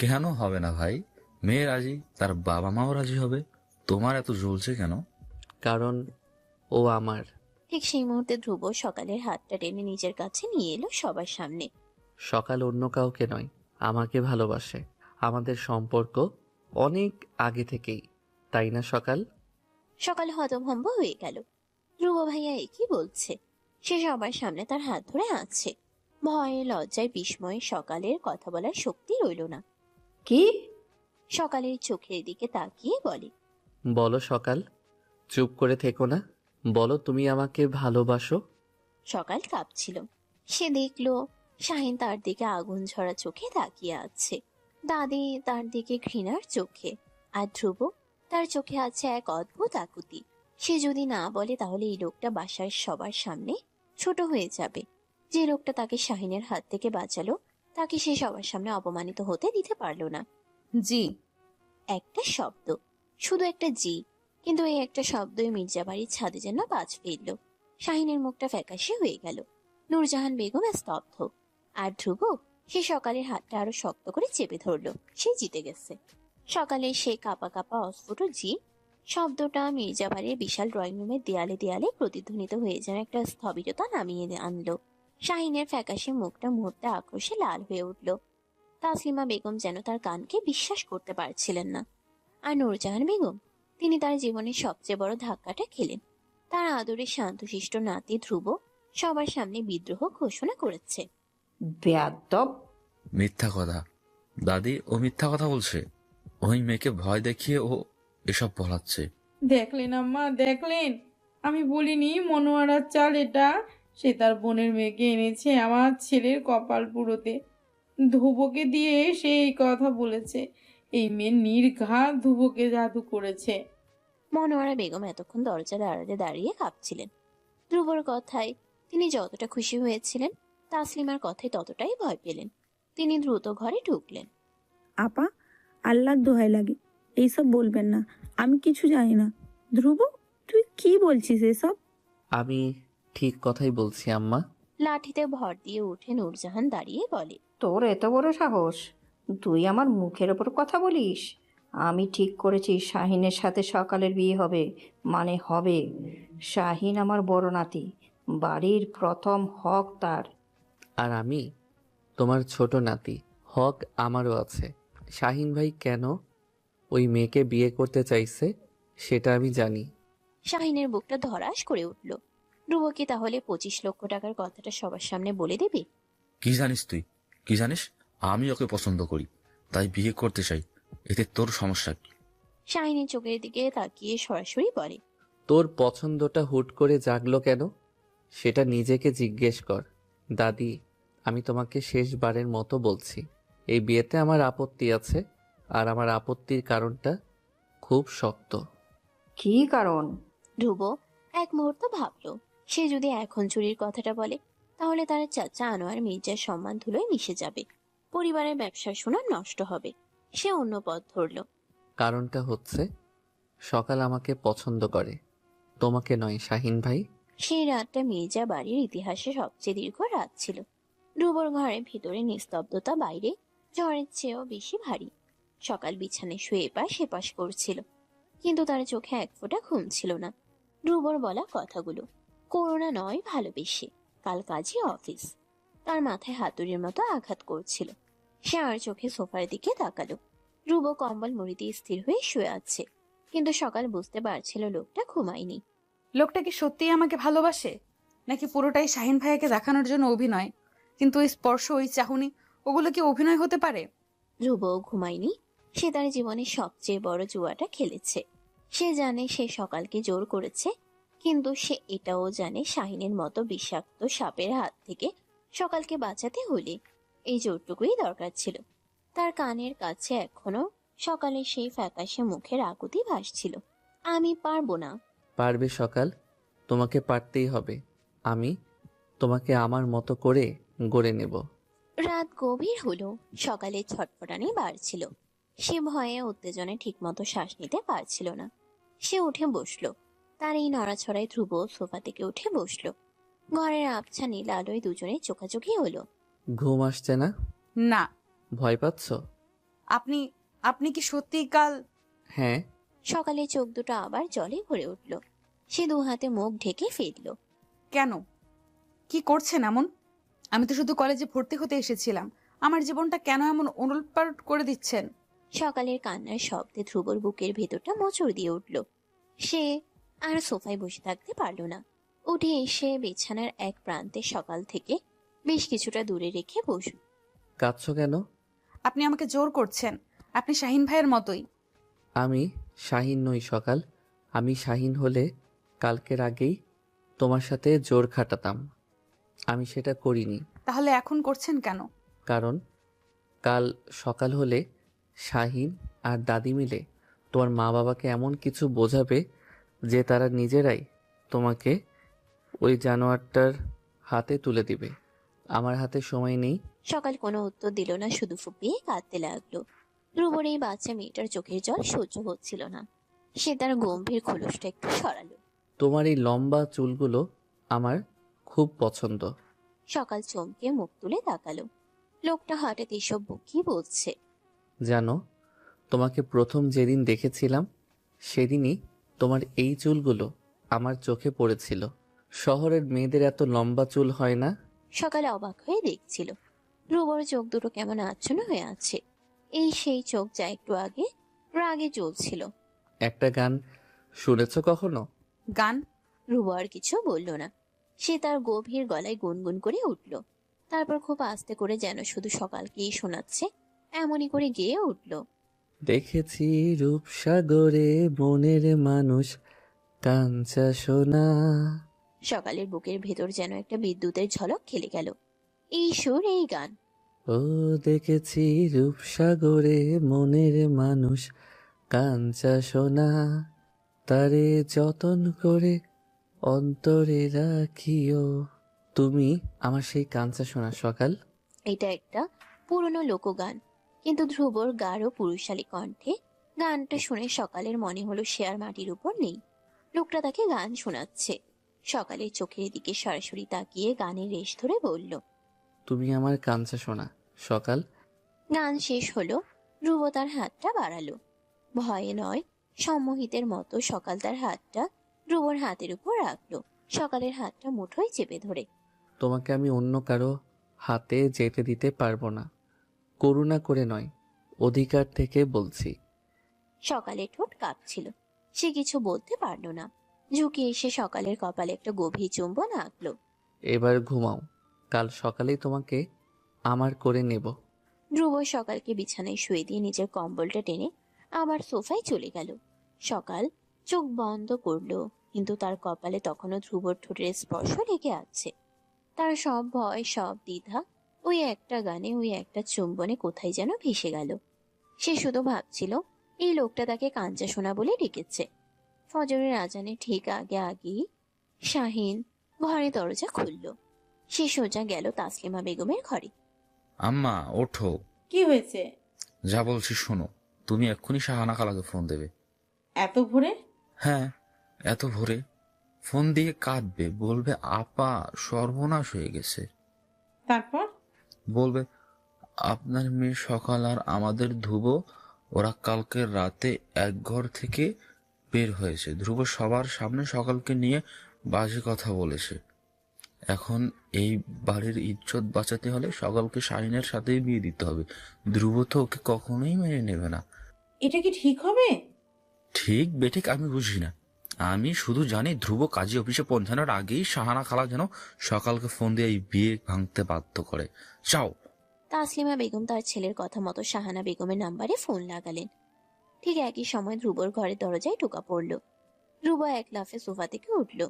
কেন হবে না ভাই? মেয়ে রাজি, তার বাবা মাও রাজি হবে, তোমার এত জ্বলছে কেন? কারণ ও আমার। ঠিক সেই মুহূর্তে ধ্রুব সকালের হাতটা টেনে নিজের কাছে নিয়ে এলো সবার সামনে। সকাল অন্য কাউকে নয়, আমাকে ভালোবাসে। আমাদের সম্পর্ক অনেক আগে থেকেই, তাই না সকাল? সকাল হতভম্ব হয়ে গেল। ধ্রুব ভাইয়া একই বলছে? সে সবার সামনে তার হাত ধরে আছে। ভয়ে লজ্জায় বিস্ময়ে সকালের কথা বলার শক্তি রইল না। কি? সকালের চোখের দিকে তাকিয়ে বলে, বলো সকাল, চুপ করে থেকো না, বলো তুমি আমাকে ভালোবাসো। সকাল কাঁপছিল। সে দেখলো শাহিন তার দিকে আগুন ঝরা চোখে তাকিয়ে আছে, দাদি তার দিকে ঘৃণার চোখে, আর ধ্রুব তার চোখে আছে এক অদ্ভুত আকুতি। সে যদি না বলে তাহলে এই লোকটা বাসার সবার সামনে ছোট হয়ে যাবে। যে লোকটা তাকে শাহিনের হাত থেকে বাঁচালো, তাকে সে সবার সামনে অপমানিত হতে দিতে পারলো না। জি। একটা শব্দ, শুধু একটা জি, কিন্তু এই একটা শব্দই মির্জা বাড়ির ছাদে যেন বাজ ফেলল। শাহিনের মুখটা ফ্যাকাশে হয়ে গেল। নূরজাহান বেগম স্তব্ধ। আর ধ্রুব, সে সকালের হাতটা আরো শক্ত করে চেপে ধরলো। সে জিতে গেছে। সকালে সে কাঁপা কাঁপা অস্ফুট জি শব্দটা মির্জা বাড়ির বিশাল ড্রয়িং রুমের দেয়ালে দেয়ালে প্রতিধ্বনিত হয়ে যেন একটা স্থবিরতা নামিয়ে আনলো। শাহিনের ফ্যাকাশে মুখটা মুহূর্তে আক্রোশে লাল হয়ে উঠল। তাসলিমা বেগম যেন তার কানকে বিশ্বাস করতে পারছিলেন না। আর নূরজাহান বেগম, তিনি তার জীবনের সবচেয়ে বড় ধাক্কাটা খেলেন। তার আদরের শান্তশিষ্ট নাতি ধ্রুব সবার সামনে বিদ্রোহ ঘোষণা করেছে। বেয়াদব! মিথ্যা কথা দাদি, ও মিথ্যা কথা বলছে। ওই মেয়েকে ভয় দেখিয়ে ও এসব বলাচ্ছে। দেখলেন আম্মা, দেখলেন? আমি বলিনি মনোয়ারার চাল এটা? সে তার বোনের মেয়েকে এনেছে আমার ছেলের কপাল পুরোতে। ধ্রুবকে দিয়ে সে এই কথা বলেছে। এই মেয়ে নির্ঘাত ধ্রুবকে জাদু করেছে। মনোয়ারা বেগম এতক্ষণ দরজার আড়ালে দাঁড়িয়ে কাঁপছিলেন। ধ্রুবর কথায় তিনি যতটা খুশি হয়েছিলেন, তাসলিমার কথায় ততটাই ভয় পেলেন। তিনি দ্রুত ঘরে ঢুকলেন। আপা, আল্লাহর দোহাই লাগে, এইসব বলবেন না, আমি কিছু জানি না। ধ্রুব, তুই কি বলছিস এসব? আমি ঠিক কথাই বলছি আম্মা। লাঠিতে ভর দিয়ে উঠে নূরজাহান দাঁড়িয়ে বলে, তোর এত বড় সাহস, তুই আমার মুখের ওপর কথা বলিস? আমি ঠিক করেছি শাহিনের সাথে সকালের বিয়ে হবে, মানে হবে। শাহিন আমার বড় নাতি, বাড়ির প্রথম হক তার। আর আমি তোমার ছোট নাতি, হক আমারও আছে। শাহিন ভাই কেন ওই মেয়েকে বিয়ে করতে চাইছে সেটা আমি জানি। শাহিনের বুকটা ধড়াস করে উঠল। ধ্রুব কি তাহলে 25 লক্ষ টাকার কথাটা সবার সামনে বলে দেবে? কি জানিস তুই? কি জানিস? আমি ওকে পছন্দ করি, তাই বিয়ে করতে চাই। এতে তোর সমস্যা কি? শাহিনের চোখের দিকে তাকিয়ে সরাসরি বলে, তোর পছন্দটা হুট করে জাগলো কেন সেটা নিজেকে জিজ্ঞেস কর। দাদি, আমি তোমাকে শেষবারের মতো বলছি, এই বিয়েতে আমার আপত্তি আছে। আর আমার আপত্তির কারণটা খুব শক্ত। কি কারণ? ধ্রুব এক মুহূর্ত ভাবল, সে যদি এখন চুরির কথাটা বলে তাহলে তার চাচা আনোয়ার মির্জার সম্মান ধুলোয় মিশে যাবে, পরিবারের ব্যবসার সুনাম নষ্ট হবে। সে অন্য পথ ধরল। কারণটা হচ্ছে সকাল আমাকে পছন্দ করে, তোমাকে নয় শাহিন ভাই। সেই রাতটা মির্জা বাড়ির ইতিহাসে সবচেয়ে দীর্ঘ রাত ছিল। ধ্রুবর ঘরের ভিতরে নিস্তব্ধতা বাইরে ঝড়ের চেয়েও বেশি ভারী। সকাল বিছানায় শুয়ে এপাশ সেপাশ করছিল, কিন্তু তার চোখে এক ফোঁটা ঘুম ছিল না। ধ্রুবর বলা কথাগুলো, করোনা নয় ভালোবেসে, কাল কাজে অফিস, তার মাথায় হাতুড়ির মতো আঘাত করছিল। সে আর চোখে সোফার দিকে তাকালো। ধ্রুব কম্বল মুড়ি দিয়ে স্থির হয়ে শুয়ে আছে, কিন্তু সকাল বুঝতে পারছিল লোকটা ঘুমায়নি। লোকটা কি সত্যিই আমাকে ভালোবাসে, নাকি পুরোটাই শাহিন ভাইয়াকে দেখানোর জন্য অভিনয়? কিন্তু ওই স্পর্শ, ওই চাহনি, ওগুলো কি অভিনয় হতে পারে? ধ্রুবও ঘুমায়নি। সে তার জীবনের সবচেয়ে বড় জুয়াটা খেলেছে। সে জানে সে সকালকে জোর করেছে, কিন্তু সে এটাও জানে শাহিনের মতো বিষাক্ত সাপের হাত থেকে সকালকে বাঁচাতে হলে এই জোরটুকুই দরকার ছিল। তার কানের কাছে এখনো সকালে সেই ফ্যাকাশে মুখের আকুতি ভাসছিল। আমি পারবো না। পারবে সকাল, তোমাকে পারতেই হবে। আমি তোমাকে আমার মতো করে গড়ে নেব। রাত গভীর হলো, সকালের ছটফটানি বাড়ছিল। সে ভয়ে উত্তেজনায় ঠিকমতো শ্বাস নিতে পারছিল না। সে উঠে বসলো। তার এই নড়াছড়ায় ধ্রুব সোফা থেকে উঠে বসলো। ঘরের আবছা নীল আলোয় দুজনে চোখাচোখি হলো। ঘুম আসছে না? না। ভয় পাচ্ছ? আপনি আপনি কি সত্যি কাল? হ্যাঁ। সকালে চোখ দুটো আবার জলে ভরে উঠল। সে দু হাতে মুখ ঢেকে ফিরল। কেন? কি করছেন এমন? আমি তো শুধু কলেজে ভর্তি হতে এসেছিলাম। আমার জীবনটা কেন এমন ওলটপালট করে দিচ্ছেন? সকালের কান্নার শব্দে ধ্রুবর বুকের ভেতরটা মোচড় দিয়ে উঠল। সে আর সোফায় বসে থাকতে পারল না। উঠে এসে বিছানার এক প্রান্তে সকাল থেকে বেশ কিছুটা দূরে রেখে বসল। কাঁদছো কেন? আপনি আমাকে জোর করছেন। আপনি শাহিন ভাইয়ের মতোই। আমি শাহিন নই সকাল। আমি শাহিন হলে কালকের আগেই তোমার সাথে জোর খাটাতাম। আমি সেটা করিনি। তাহলে এখন করছেন কেন? কারণ কাল সকাল হলে শাহিন আর দাদি মিলে তোমার মা বাবাকে এমন কিছু বোঝাবে যে তারা নিজেরাই তোমাকে ওই জানোয়ারটার হাতে তুলে দিবে। আমার হাতে সময় নেই। সকাল কোনো উত্তর দিল না, শুধু ফুপিয়ে কাঁদতে লাগলো। ধ্রুবর এই বাচ্চা মেয়েটার চোখের জল সহ্য হচ্ছিল না। সে তার গম্ভীর খোলসটা একটু সরালো। তোমার এই লম্বা চুলগুলো আমার খুব পছন্দ। সকাল চমকে মুখ তুলে তাকালো। লোকটা হঠাৎ এসব কি বলছে? জানো, তোমাকে প্রথম যেদিন দেখেছিলাম সেদিনই তোমার এই চুলগুলো আমার চোখে পড়েছিল। শহরের মেয়েদের এত লম্বা চুল হয় না। সকালে অবাক হয়ে দেখছিল ধ্রুবর চোখ দুটো কেমন আচ্ছন্ন হয়ে আছে। এই সেই চোখ যা একটু আগে রাগে জ্বলছিল। একটা গান শুনেছ কখনো? গান? ধ্রুব আর কিছু বলল না। সে তার গভীর গলায় গুনগুন করে উঠল। তারপর খুব আস্তে করে, যেন শুধু সকালকেই শোনাচ্ছে এমনই করে গেয়ে উঠল। দেখেছি রূপসাগরে মনের মানুষ কাঞ্চা সোনা। সকালের বুকের ভেতর যেন একটা বিদ্যুতের ঝলক খেলে গেল। এই সুর, এই গান। ও দেখেছি রূপসাগরে মনের মানুষ কাঞ্চা সোনা, তারে যতন করে অন্তরে রাখিও। তুমি আমার সেই কাঞ্চা সোনা সকাল। এটা একটা পুরনো লোকগান, কিন্তু ধ্রুবর গাঢ় পুরুষালী কণ্ঠে গানটা শুনে সকালের মনে হলো সে আর মাটির উপর নেই। লোকটা তাকে গান শোনাচ্ছে। সকালের চোখের দিকে সরাসরি তাকিয়ে গানের রেশ ধরে বলল, তুমি আমার কাঞ্চা সোনা সকাল। গান শেষ হলো। ধ্রুব তার হাতটা বাড়ালো। ভয়ে নয়, সম্মোহিতের মতো সকাল তার হাতটা ধ্রুবর হাতের উপর রাখলো। সকালের হাতটা মুঠোয় চেপে ধরে। তোমাকে আমি অন্য কারো হাতে যেতে দিতে পারবো না। করুণা করে নয়, অধিকার থেকে বলছি। সকালের ঠোঁট কাঁপছিল। সে কিছু বলতে পারল না। ঝুঁকে এসে সকালের কপালে একটা গভীর চুম্বন আঁকলো। এবার ঘুমাও, কাল সকালেই তোমাকে আমার করে নেব। ধ্রুব সকালকে বিছানায় শুয়ে দিয়ে নিজের কম্বলটা টেনে আবার সোফায় চলে গেল। সকাল চোখ বন্ধ করলো, কিন্তু তার কপালে তখনও ধ্রুবর ঠোঁটের স্পর্শ লেগে আছে। তার সব ভয়, সব দ্বিধা ওই একটা গানে, ওই একটা চুম্বনে কোথায় যেন ভেসে গেল। সে শুধু ভাবছিল এই লোকটা তাকে কাঞ্চা সোনা বলে ডেকেছে। ফজরের আজানে ঠিক আগে আগেই শাহিন ঘরে দরজা খুলল। সে সোজা গেল তাসলিমা বেগমের ঘরে। আম্মা ওঠো। কি হয়েছে? যা বলছি শোনো, তুমি এক্ষুনি শাহানা খালাকে ফোন দেবে। এত ভোরে? হ্যাঁ, এত ভোরে ফোন দিয়ে কাঁদবে, বলবে আপা সর্বনাশ হয়ে গেছে। তারপর? বলবে আপনার মেয়ে সকাল আর আমাদের ধ্রুব, ওরা কালকে রাতে এক ঘর থেকে বের হয়েছে। ধ্রুব সবার সামনে সকালকে নিয়ে বাজে কথা বলেছে। এখন এই বাড়ির ইজ্জত বাঁচাতে হলে সকালকে শাহিনের সাথেই বিয়ে দিতে হবে। ধ্রুব তো ওকে কখনোই মেনে নেবে না। এটা কি ঠিক হবে? ঠিক বেঠিক আমি বুঝি না, আমি শুধু জানি ধ্রুব কাজী অফিসে পৌঁছানোর আগেই শাহানা খালা যেন সকালকে ফোন দিয়ে এই বিয়ে ভাঙতে বাধ্য করে। যাও। তাসলিমা বেগম তার ছেলের কথা মতো শাহানা বেগমের নাম্বারে ফোন লাগালেন। ঠিক একই সময় ধ্রুবর ঘরের দরজায় টোকা পড়ল। ধ্রুব এক লাফে সোফা থেকে উঠল।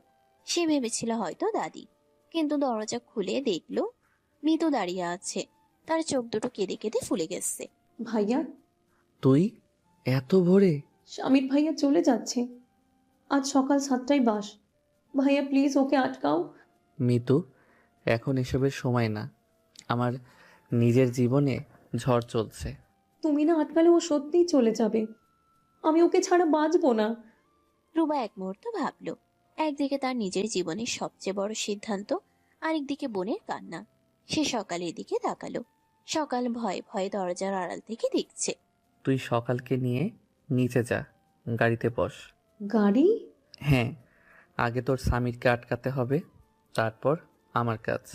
সে ভেবেছিল হয়তো দাদি, কিন্তু দরজা খুলে দেখল মিতু দাঁড়িয়ে আছে। তার চোখ দুটো কেঁদে কেঁদে ফুলে গেছে। ভাইয়া, তুই এত ভোরে? স্বামীর ভাইয়া চলে যাচ্ছে। আজ সকাল 7টায় বাস। ভাইয়া প্লিজ ওকে আটকাও। মিতু, এখন এসবের সময় না। আমার নিজের জীবনে ঝড় চলছে। তুমি না আটকালে ও সত্যিই চলে যাবে। আমি ওকে ছাড়া বাঁচবো না। রুবা এক মুহূর্ত ভাবল, একদিকে তার নিজের জীবনের সবচেয়ে বড় সিদ্ধান্ত, আরেকদিকে বোনের কান্না। সে সকালের দিকে তাকালো। সকাল ভয়ে ভয়ে দরজার আড়াল থেকে দেখছে। তুই সকালকে নিয়ে নিচে যা, গাড়িতে বস। গাড়ি? হ্যাঁ, আগে তোর স্বামীরকে আটকাতে হবে, তারপর আমার কাজ।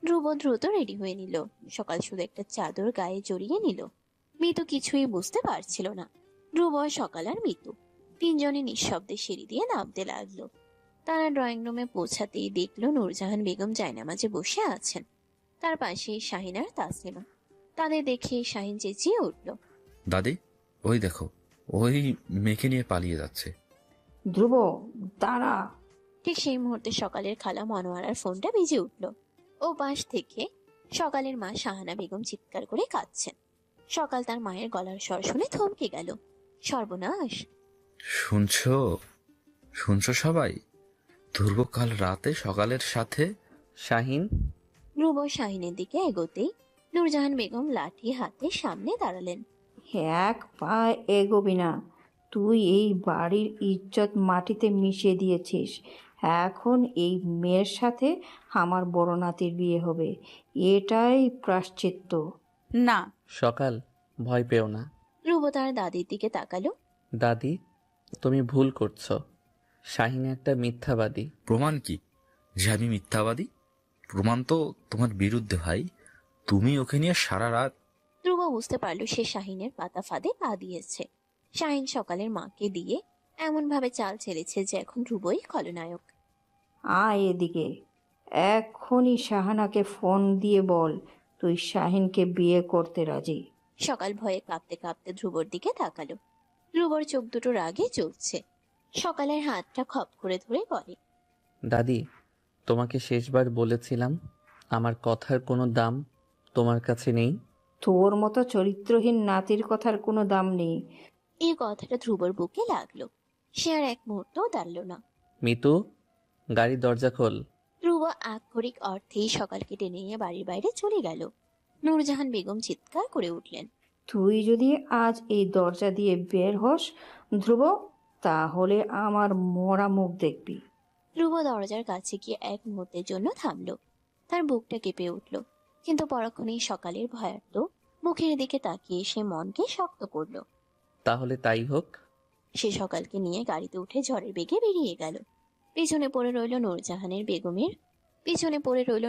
ধ্রুব দ্রুত রেডি হয়ে নিল। সকাল শুধু একটা চাদর গায়ে জড়িয়ে নিল। মিতু কিছুই বুঝতে পারছিল না। ধ্রুব, সকাল আর মিতু তিনজনে নিঃশব্দে সিঁড়ি দিয়ে নামতে লাগলো। তারা ড্রয়িং রুমে পৌঁছাতেই দেখলো নূরজাহান বেগম জায়নামাজে বসে আছেন। তার পাশে শাহিন আর তাসলিমা। তাদের দেখে শাহিন চেঁচিয়ে উঠল, দাদি, ওই দেখো, ওই মেয়েকে নিয়ে পালিয়ে যাচ্ছে। ধ্রুব, দাঁড়া। ঠিক সেই মুহূর্তে সকালের খালা মনোয়ারার ফোনটা বেজে উঠল। ও পাশ থেকে সকালের মা শাহানা বেগম চিৎকার করে কাঁদছেন। সকাল তার মায়ের গলার স্বর শুনে থমকে গেল। সর্বনাশ! শুনছো? শুনছো সবাই? ধ্রুব কাল রাতে সকালের সাথে। শাহিন? ধ্রুব শাহিনের দিকে এগোতেই নূরজাহান বেগম লাঠি হাতে সামনে দাঁড়ালেন। এক পা এগোবি না। তুই এই বাড়ির ইজ্জত মাটিতে মিশিয়ে দিয়েছিস। এখন এই মেয়ের সাথে আমার বড় নাতির বিয়ে হবে। এটাই প্রায়শ্চিত্ত। না। সকাল, ভয় পেও না। ধ্রুব তার দাদির দিকে তাকালো। দাদি, তুমি ভুল করছো। শাহিন একটা মিথ্যাবাদী। প্রমাণ কি যে আমি মিথ্যাবাদী? প্রমাণ তো তোমার বিরুদ্ধে, ভাই। তুমি ওকে নিয়ে সারা রাত। ধ্রুব বুঝতে পারলো সে শাহিনের পাতা ফাঁদে পা দিয়েছে। শাহিন সকালের মাকে দিয়ে এমন ভাবে চাল ছেড়েছে যে এখন ধ্রুবই খলনায়ক। আয় এদিকে। এক্ষুনি শাহানাকে ফোন দিয়ে বল তুই শাহিনকে বিয়ে করতে রাজি। সকাল ভয়ে কাঁপতে কাঁপতে ধ্রুবর দিকে তাকালো। ধ্রুবর চোখ দুটো রাগে জ্বলছে। সকালের হাতটা খপ করে ধরে বলে, দাদি, তোমাকে শেষবার বলেছিলাম আমার কথার কোনো দাম তোমার কাছে নেই। তোর মতো চরিত্রহীন নাতির কথার কোনো দাম নেই। এই কথাটা ধ্রুবর বুকে লাগলো। সে আর এক মুহূর্তও দাঁড়ালো না। মিতু, গাড়ির দরজা খোল। ধ্রুব আক্ষরিক অর্থেই সকালকে টেনে নিয়ে বাড়ির বাইরে চলে গেল। নূরজাহান বেগম চিৎকার করে উঠলেন, তুই যদি আজ এই দরজা দিয়ে বের হস ধ্রুব, তাহলে আমার মরা মুখ দেখবি। ধ্রুব দরজার কাছে গিয়ে এক মুহূর্তের জন্য থামলো। তার বুকটা কেঁপে উঠল। কিন্তু পরক্ষণেই সকালের ভয়ার্ত মুখের দিকে তাকিয়ে সে মনকে শক্ত করল। তাহলে তাই হোক। সে সকালকে নিয়ে গাড়িতে উঠে ঝড়ের বেগে বেরিয়ে গেল। পিছনে পড়ে রইল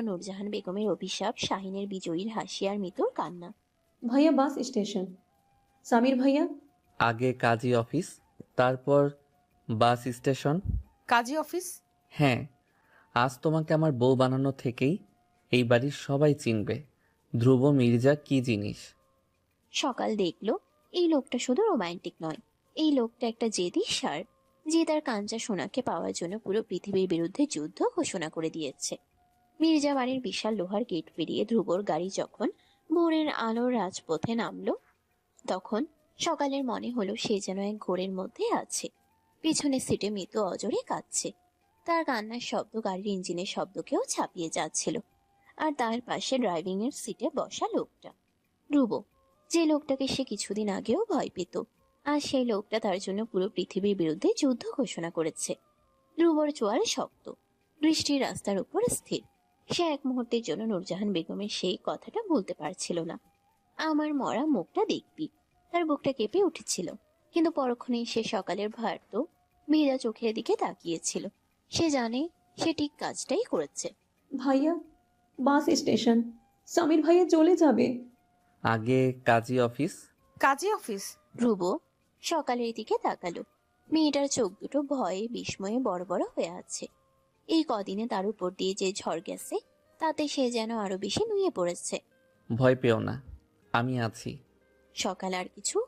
নূরজাহান বেগমের অভিশাপ, শাহিনের বিজয়ীর হাসি আর মিতুর কান্না। ভাইয়া বাস স্টেশন। সামির ভাইয়া? আগে কাজী অফিস, তারপর বাস স্টেশন। কাজী অফিস? হ্যাঁ, আজ তোমাকে আমার বউ বানানো থেকেই এই বাড়ির সবাই চিনবে ধ্রুব মির্জা কি জিনিস। সকাল দেখলো এই লোকটা শুধু রোমান্টিক নয়, এই লোকটা একটা জেদি ষাঁড়, যে তার কাঞ্চা সোনাকে পাওয়ার জন্য পুরো পৃথিবীর বিরুদ্ধে যুদ্ধ ঘোষণা করে দিয়েছে। মির্জা বাড়ির বিশাল লোহার গেট পেরিয়ে ধ্রুবর গাড়ি যখন ভোরের আলোর রাজপথে নামলো, তখন সকালের মনে হলো সে যেন এক ঘোরের মধ্যে আছে। পিছনের সিটে মিতু অজরে কাঁদছে। তার কান্নার শব্দ গাড়ির ইঞ্জিনের শব্দকেও ছাপিয়ে যাচ্ছিল। আর তার পাশে ড্রাইভিং এর সিটে বসা লোকটা ধ্রুব, যে লোকটাকে সে কিছুদিন আগেও ভয় পেত, আর সেই লোকটা তার জন্য পুরো পৃথিবীর বিরুদ্ধে যুদ্ধ ঘোষণা করেছে। ধ্রুবর চোয়াল শক্ত, দৃষ্টি রাস্তার উপর স্থির। সে এক মুহূর্তের জন্য নূরজাহান বেগমের সেই কথাটা বলতে পারছিল না। আমার মরা মুখটা দেখবি। তার বুকটা কেঁপে উঠেছিল। কিন্তু পরক্ষণেই সে সকালের ভার্ত ভেজা চোখের দিকে তাকিয়েছিল। সে জানে সে ঠিক কাজটাই করেছে। ভাইয়া, বাস স্টেশন। সামির ভাইয়া চলে যাবে। আগে কাজী অফিস। কাজী অফিস? ধ্রুব সকালের দিকে তাকালো। মেয়েটার চোখ দুটো ভয়ে বিস্ময়ে বড় বড় হয়ে আছে। এই কদিনে তার উপর দিয়ে যে ঝড় গেছে, তাতে সে যেন আরো বেশি নুয়ে পড়েছে। ভয় পেও না, আমি আছি। সকাল আর কিছু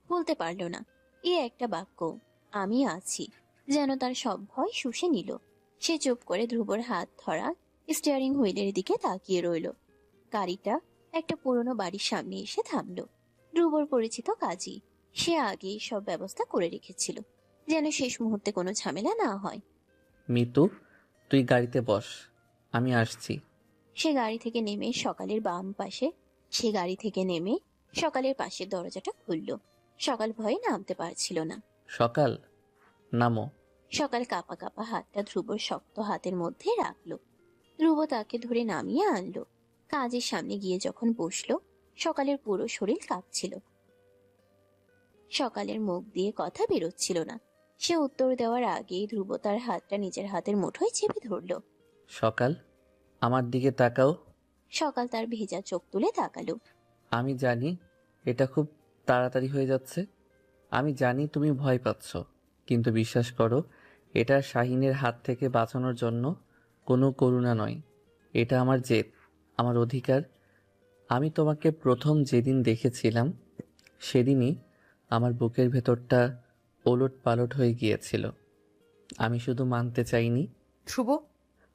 বলতে পারল না। এ একটা বাক্য, আমি আছি, যেন তার সব ভয় শুষে নিল। সে চুপ করে ধ্রুবর হাত ধরা স্টিয়ারিং হুইলের দিকে তাকিয়ে রইল। গাড়িটা একটা পুরনো বাড়ির সামনে এসে থামলো। ধ্রুবর পরিচিত কাজী, সে আগেই সব ব্যবস্থা করে রেখেছিল যেন শেষ মুহূর্তে কোনো ঝামেলা না হয়। মিতু, তুই গাড়িতে বস, আমি আসছি। সে গাড়ি থেকে নেমে সকালের পাশের দরজাটা খুলল। সকাল ভয়ে নামতে পারছিল না। সকাল, নামো। সকাল কাঁপা কাঁপা হাতটা ধ্রুবর শক্ত হাতের মধ্যে রাখলো। ধ্রুব তাকে ধরে নামিয়ে আনলো। কাজের সামনে গিয়ে যখন বসলো, সকালের পুরো শরীর কাঁপছিল। সকালের মুখ দিয়ে কথা বেরোচ্ছিল না। সে উত্তর দেওয়ার আগেই ধ্রুব তার হাতটা নিজের হাতের মুঠোয় চেপে ধরলো। সকাল, আমার দিকে তাকাও। সকাল তার ভেজা চোখ তুলে তাকালো। আমি জানি এটা খুব তাড়াতাড়ি হয়ে যাচ্ছে, আমি জানি তুমি ভয় পাচ্ছ, কিন্তু বিশ্বাস করো, এটা শাহিনের হাত থেকে বাঁচানোর জন্য কোনো করুণা নয়। এটা আমার জেদ, আমার অধিকার। আমি তোমাকে প্রথম যেদিন দেখেছিলাম সেদিনই আমার বুকের ভেতরটা ওলট পালট হয়ে গিয়েছিল। আমি শুধু মানতে চাইনি। ধ্রুব,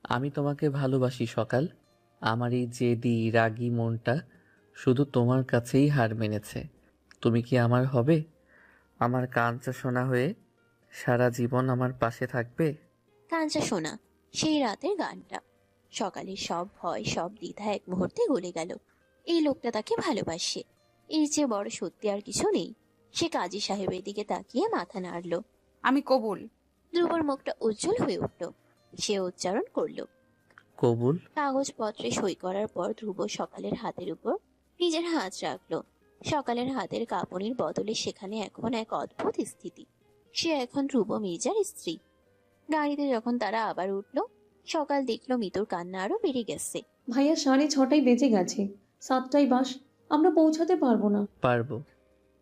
আমি তোমাকে ভালোবাসি সকাল। আমার এই জেদি রাগী মনটা শুধু তোমার কাছেই হার মেনেছে। তুমি কি আমার হবে? আমার কাঞ্চা সোনা হয়ে সারা জীবন আমার পাশে থাকবে? কাঞ্চা সোনা, সেই রাতের গানটা। সকালের সব ভয়, সব দ্বিধা এক মুহূর্তে গলে গেল। এই লোকটা তাকে ভালোবাসে, এর চেয়ে বড় সত্যি আর কিছু নেই। সে কাজী সাহেবের দিকে তাকিয়ে মাথা নাড়ল। আমি কবুল। ধ্রুবর মুখটা উজ্জ্বল হয়ে উঠল। সে উচ্চারণ করলো, কবুল। কাগজপত্রে সই করার পর ধ্রুব সকালের হাতের উপর নিজের হাত রাখলো। সকালের হাতের কাঁপুনির বদলে সেখানে এখন এক অদ্ভুত স্থিতি। সে এখন ধ্রুব মির্জার স্ত্রী। গাড়িতে যখন তারা আবার উঠল, সকাল দেখলো মিতুর কান্না আরো বেড়ে গেছে। ভাইয়া 6:30 বেজে গেছে, 7টায় বাস, আমরা পৌঁছাতে পারবো না। পারবো।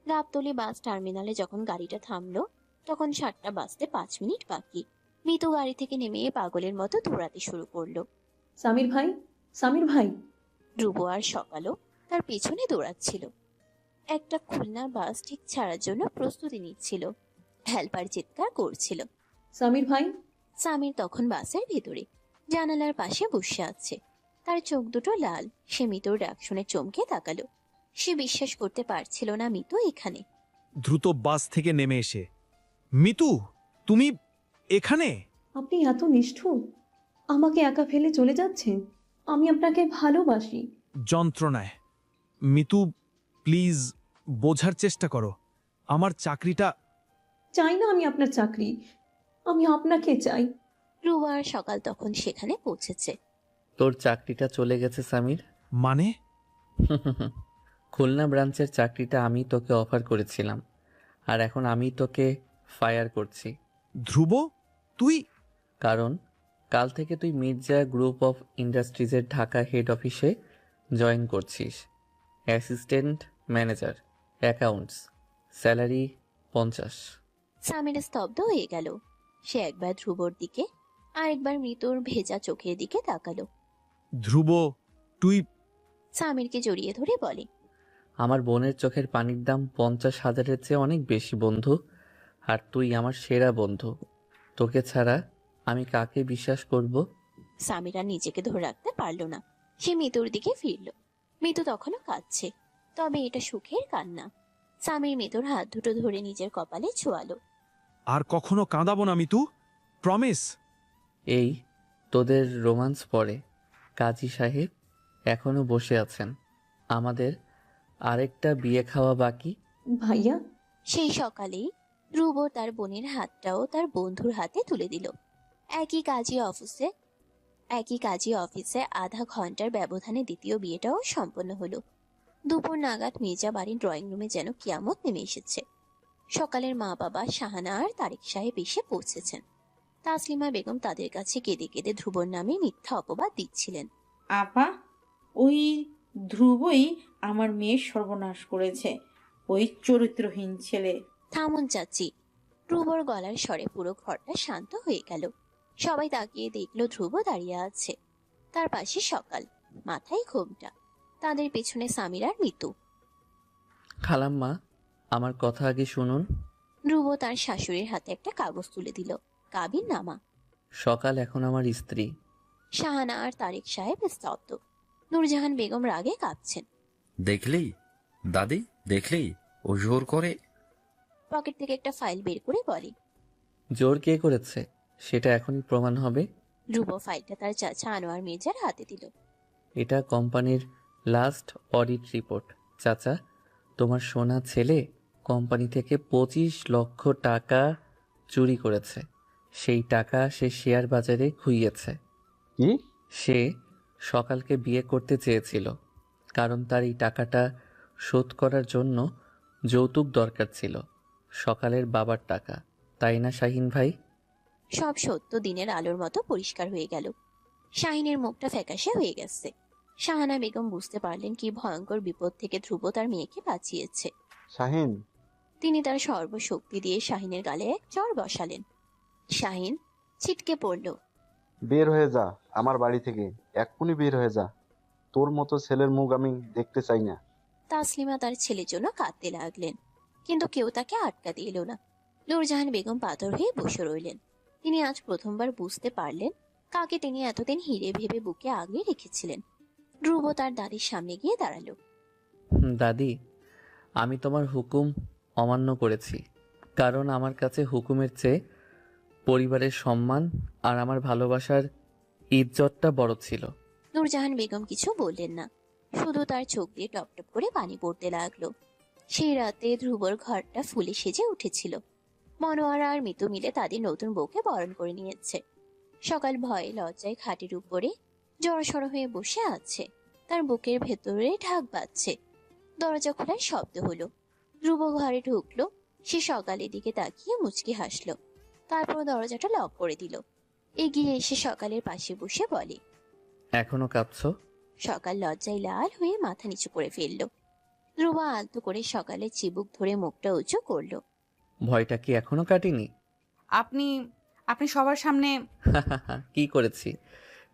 গাবতলী বাস টার্মিনালে যখন গাড়িটা থামলো, তখন 7টা বাজতে 5 মিনিট বাকি। মিতু গাড়ি থেকে নেমে পাগলের মতো দৌড়াতে শুরু করলো। সামির ভাই, সামির ভাই। ধ্রুব আর সকালও তার পেছনে দৌড়াচ্ছিল। একটা খুলনার বাস ঠিক ছাড়ার জন্য প্রস্তুতি নিচ্ছিল। হেল্পার চিৎকার করছিল। সামির ভাই। সামির তখন বাসের ভেতরে জানালার পাশে বসে আছে। তার চোখ দুটো লাল। সে মিতুর ডাক শুনে চমকে তাকালো। সে বিশ্বাস করতে পারছিল না মিতু এখানে। দ্রুত বাস থেকে নেমে এসে, মিতু, তুমি এখানে? আপনি এত নিষ্ঠুর, আমাকে একা ফেলে চলে যাচ্ছেন? আমি আপনাকে ভালোবাসি। যন্ত্রণায়। মিতু, প্লিজ বোঝার চেষ্টা করো, আমার চাকরিটা। চাই না আমি আপনার চাকরি, আমি আপনাকে চাই। ধ্রুব আর সকাল তখন সেখানে পৌঁছেছে। তোর চাকরিটা চলে গেছে সামির। মানে? খুলনা ব্রাঞ্চের চাকরিটা আমি তোকে অফার করেছিলাম, আর এখন আমি তোকে ফায়ার করছি। ধ্রুব, তুই? কারণ কাল থেকে তুই মির্জা গ্রুপ অফ ইন্ডাস্ট্রিজের ঢাকা হেড অফিসে জয়েন করছিস। Assistant manager, accounts, salary 50। Samir স্তব্ধ হয়ে গেল। সে একবার ধ্রুবর দিকে আর একবার মৃতুর ভেজা চোখের দিকে তাকালো। ধ্রুব, তুই? সামিরকে জড়িয়ে ধরে বলে, আমার বোনের চোখের পানির দাম 50,000-এর চেয়ে অনেক বেশি বন্ধু, আর তুই আমার সেরা বন্ধু। তোকে ছাড়া আমি কাকে বিশ্বাস করব? সামির আর নিজেকে ধরে রাখতে পারল না। সে মিতুর দিকে ফিরল। মিতু তখনও কাঁদছে, তবে এটা সুখের কান্না। সামির মিতুর হাত দুটো ধরে নিজের কপালে ছোঁয়ালো। আর কখনো কাঁদাবো না মিতু, প্রমিস। এই তোদের রোমান্স পরে কাজী সাহেব এখনো বসে আছেন। আমাদের আরেকটা বিয়ে খাওয়া বাকি। ভাইয়া। সেই সকালেই ধ্রুব তার বোনের হাতটাও তার বন্ধুর হাতে তুলে দিল। একই কাজী অফিসে আধা ঘন্টার ব্যবধানে দ্বিতীয় বিয়েটাও সম্পন্ন হলো। দুপুর নাগাদ মির্জা বাড়ির ড্রয়িং রুমে যেন কিয়ামত নেমে এসেছে। সকালের মা বাবা শাহানা আর তারেক সাহেব এসে পৌঁছেছেন। তাসলিমা বেগম তাদের কাছে কেঁদে কেঁদে ধ্রুবর নামে মিথ্যা অপবাদ দিচ্ছিলেন। আপা, ওই ধ্রুবই আমার মেয়ের সর্বনাশ করেছে, ওই চরিত্রহীন ছেলে। থামুন চাচি। ধ্রুবর গলার স্বরে পুরো ঘরটা শান্ত হয়ে গেল। সবাই তাকিয়ে দেখলো ধ্রুব দাঁড়িয়ে আছে, তার পাশে সকাল, মাথায় ঘোমটা, তাদের পেছনে সামির আর মিতু। খালাম্মা, আমার কথা আগে শুনুন। ধ্রুব তার শাশুড়ির হাতে একটা কাগজ তুলে দিল, কাবির নামা। সকাল এখন আমার স্ত্রী। শাহানা আর তারেক সাহেব স্তব্ধ। নূরজাহান বেগম রাগে কাঁপছেন। দেখলি দাদি, দেখলেই ও জোর করে। পকেট থেকে একটা ফাইল বের করে বলে। জোর কে করেছে সেটা এখনই প্রমাণ হবে। ধ্রুব ফাইলটা তার চাচা আনোয়ার মির্জার হাতে দিল। এটা কোম্পানির লাস্ট অডিট রিপোর্ট। চাচা, তোমার সোনা ছেলে কোম্পানি থেকে 25 লক্ষ টাকা চুরি করেছে। সেই টাকা সে শেয়ার বাজারে খুইয়েছে। কি? সে সকালকে বিয়ে করতে চেয়েছিল, কারণ তার এই টাকাটা শোধ করার জন্য যৌতুক দরকার ছিল। সকালের বাবার টাকা, তাই না শাহিন ভাই? সব সত্য দিনের আলোর মতো পরিষ্কার হয়ে গেল। শাহিনের মুখটা ফ্যাকাশে হয়ে গেছে। শাহানা বেগম বুঝতে পারলেন কি ভয়ঙ্কর বিপদ থেকে ধ্রুব তার মেয়েকে বাঁচিয়েছে। শাহিন, তিনি তার সর্বশক্তি দিয়ে শাহিনের গালে এক চড় বসালেন। শাহিন ছিটকে পড়ল। বের হয়ে যা আমার বাড়ি থেকে, এক্ষুনি বের হয়ে যা। তোর মতো ছেলের মুখ আমি দেখতে চাই না। তাসলিমা তার ছেলের জন্য কাঁদতে লাগলেন, কিন্তু কেউ তাকে আটকাতে এলো না। নূরজাহান বেগম পাথর হয়ে বসে রইলেন। তিনি আজ প্রথমবার বুঝতে পারলেন কাকে তিনি এতদিন হিরে ভেবে বুকে আগলে রেখেছিলেন। ধ্রুব তার দাদির সামনে গিয়ে দাঁড়ালো। দাদি, আমি তোমার হুকুম অমান্য করেছি, কারণ আমার কাছে হুকুমের চেয়ে পরিবারের সম্মান আর আমার ভালোবাসার ইজ্জতটা বড় ছিল। নূরজাহান বেগম কিছু বললেন না, শুধু তার চোখ দিয়ে টপ টপ করে পানি পড়তে লাগলো। সেই রাতে ধ্রুবর ঘরটা ফুলে সেজে উঠেছিল। মনোয়ারা আর মিতু মিলে তাদের নতুন বউকে বরণ করে নিয়েছে। সকাল ভয়ে লজ্জায় খাটের উপরে জড়সড় হয়ে বসে আছে, তার বুকের ভেতরে ঢাক বাজছে। দরজা খোলার শব্দ হলো। ধ্রুব ঘরে ঢুকলো। সে সকালের দিকে তাকিয়ে মুচকি হাসলো, তারপর দরজাটা লক করে দিল। এগিয়ে এসে সকালের পাশে বসে বলে, এখনো কাঁদছো? সকাল লজ্জায় লাল হয়ে মাথা নিচু করে ফেললো। ধ্রুব আলতো করে সকালের চিবুক ধরে মুখটা উঁচু করলো। ভয়টা কি এখনো কাটেনি? আপনি আপনি সবার সামনে কি করেছি?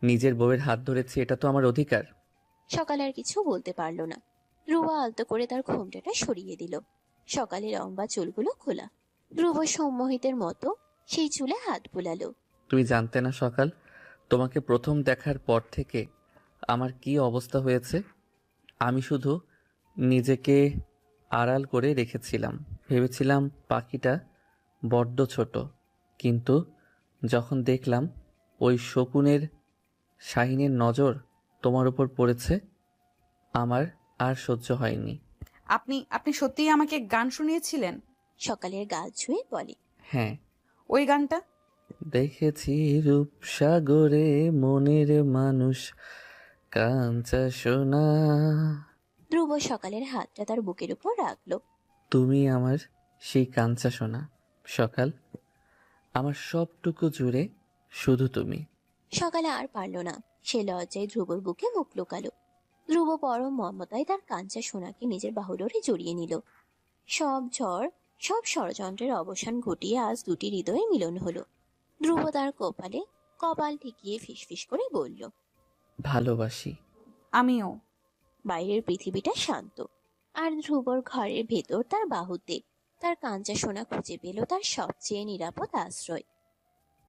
নিজের বউয়ের হাত ধরেছি, এটা তো আমার অধিকার। সকাল আর কিছু বলতে পারলো না। ধ্রুব আলতো করে তার ঘোমটাটা সরিয়ে দিল। সকালের লম্বা চুলগুলো খোলা। ধ্রুব সম্মোহিতের মতো সেই চুলে হাত বুলালো। তুমি জানতে না সকাল, তোমাকে প্রথম দেখার পর থেকে আমার কি অবস্থা হয়েছে। আমি শুধু নিজেকে আড়াল করে রেখেছিলাম, ভেবেছিলাম পাখিটা বড্ড ছোট। কিন্তু যখন দেখলাম ওই শকুনের শাহিনের নজর তোমার উপর পড়েছে, আমার আর সহ্য হয়নি। আপনি আপনি সত্যিই আমাকে গান শুনিয়েছিলেন? সকালের গাল ছুঁয়ে বলে, হ্যাঁ, ওই গানটা? দেখেছি রূপসাগরে মনের মানুষ কাঞ্চা সোনা। ধ্রুব সকালের হাতটা তার বুকের উপর রাখলো। তুমি আমার সেই কাঞ্চা সোনা সকাল, আমার সবটুকু জুড়ে শুধু তুমি। সকালে আর পারল না, সে লজ্জায় ধ্রুবর বুকে মুখ লুকালো। ধ্রুব পরম মমতায় তার কাঞ্চা সোনাকে নিজের বাহুডোরে জড়িয়ে নিল। সব ঝড়, সব ষড়যন্ত্রের অবসান ঘটিয়ে আজ দুটি হৃদয়ের মিলন হলো। ধ্রুব তার কপালে কপাল ঠেকিয়ে ফিসফিস করে বলল, ভালোবাসি। আমিও। বাইরের পৃথিবীটা শান্ত, আর ধ্রুবর ঘরের ভেতর তার বাহুতে তার কাঞ্চা সোনা খুঁজে পেল তার সবচেয়ে নিরাপদ আশ্রয়।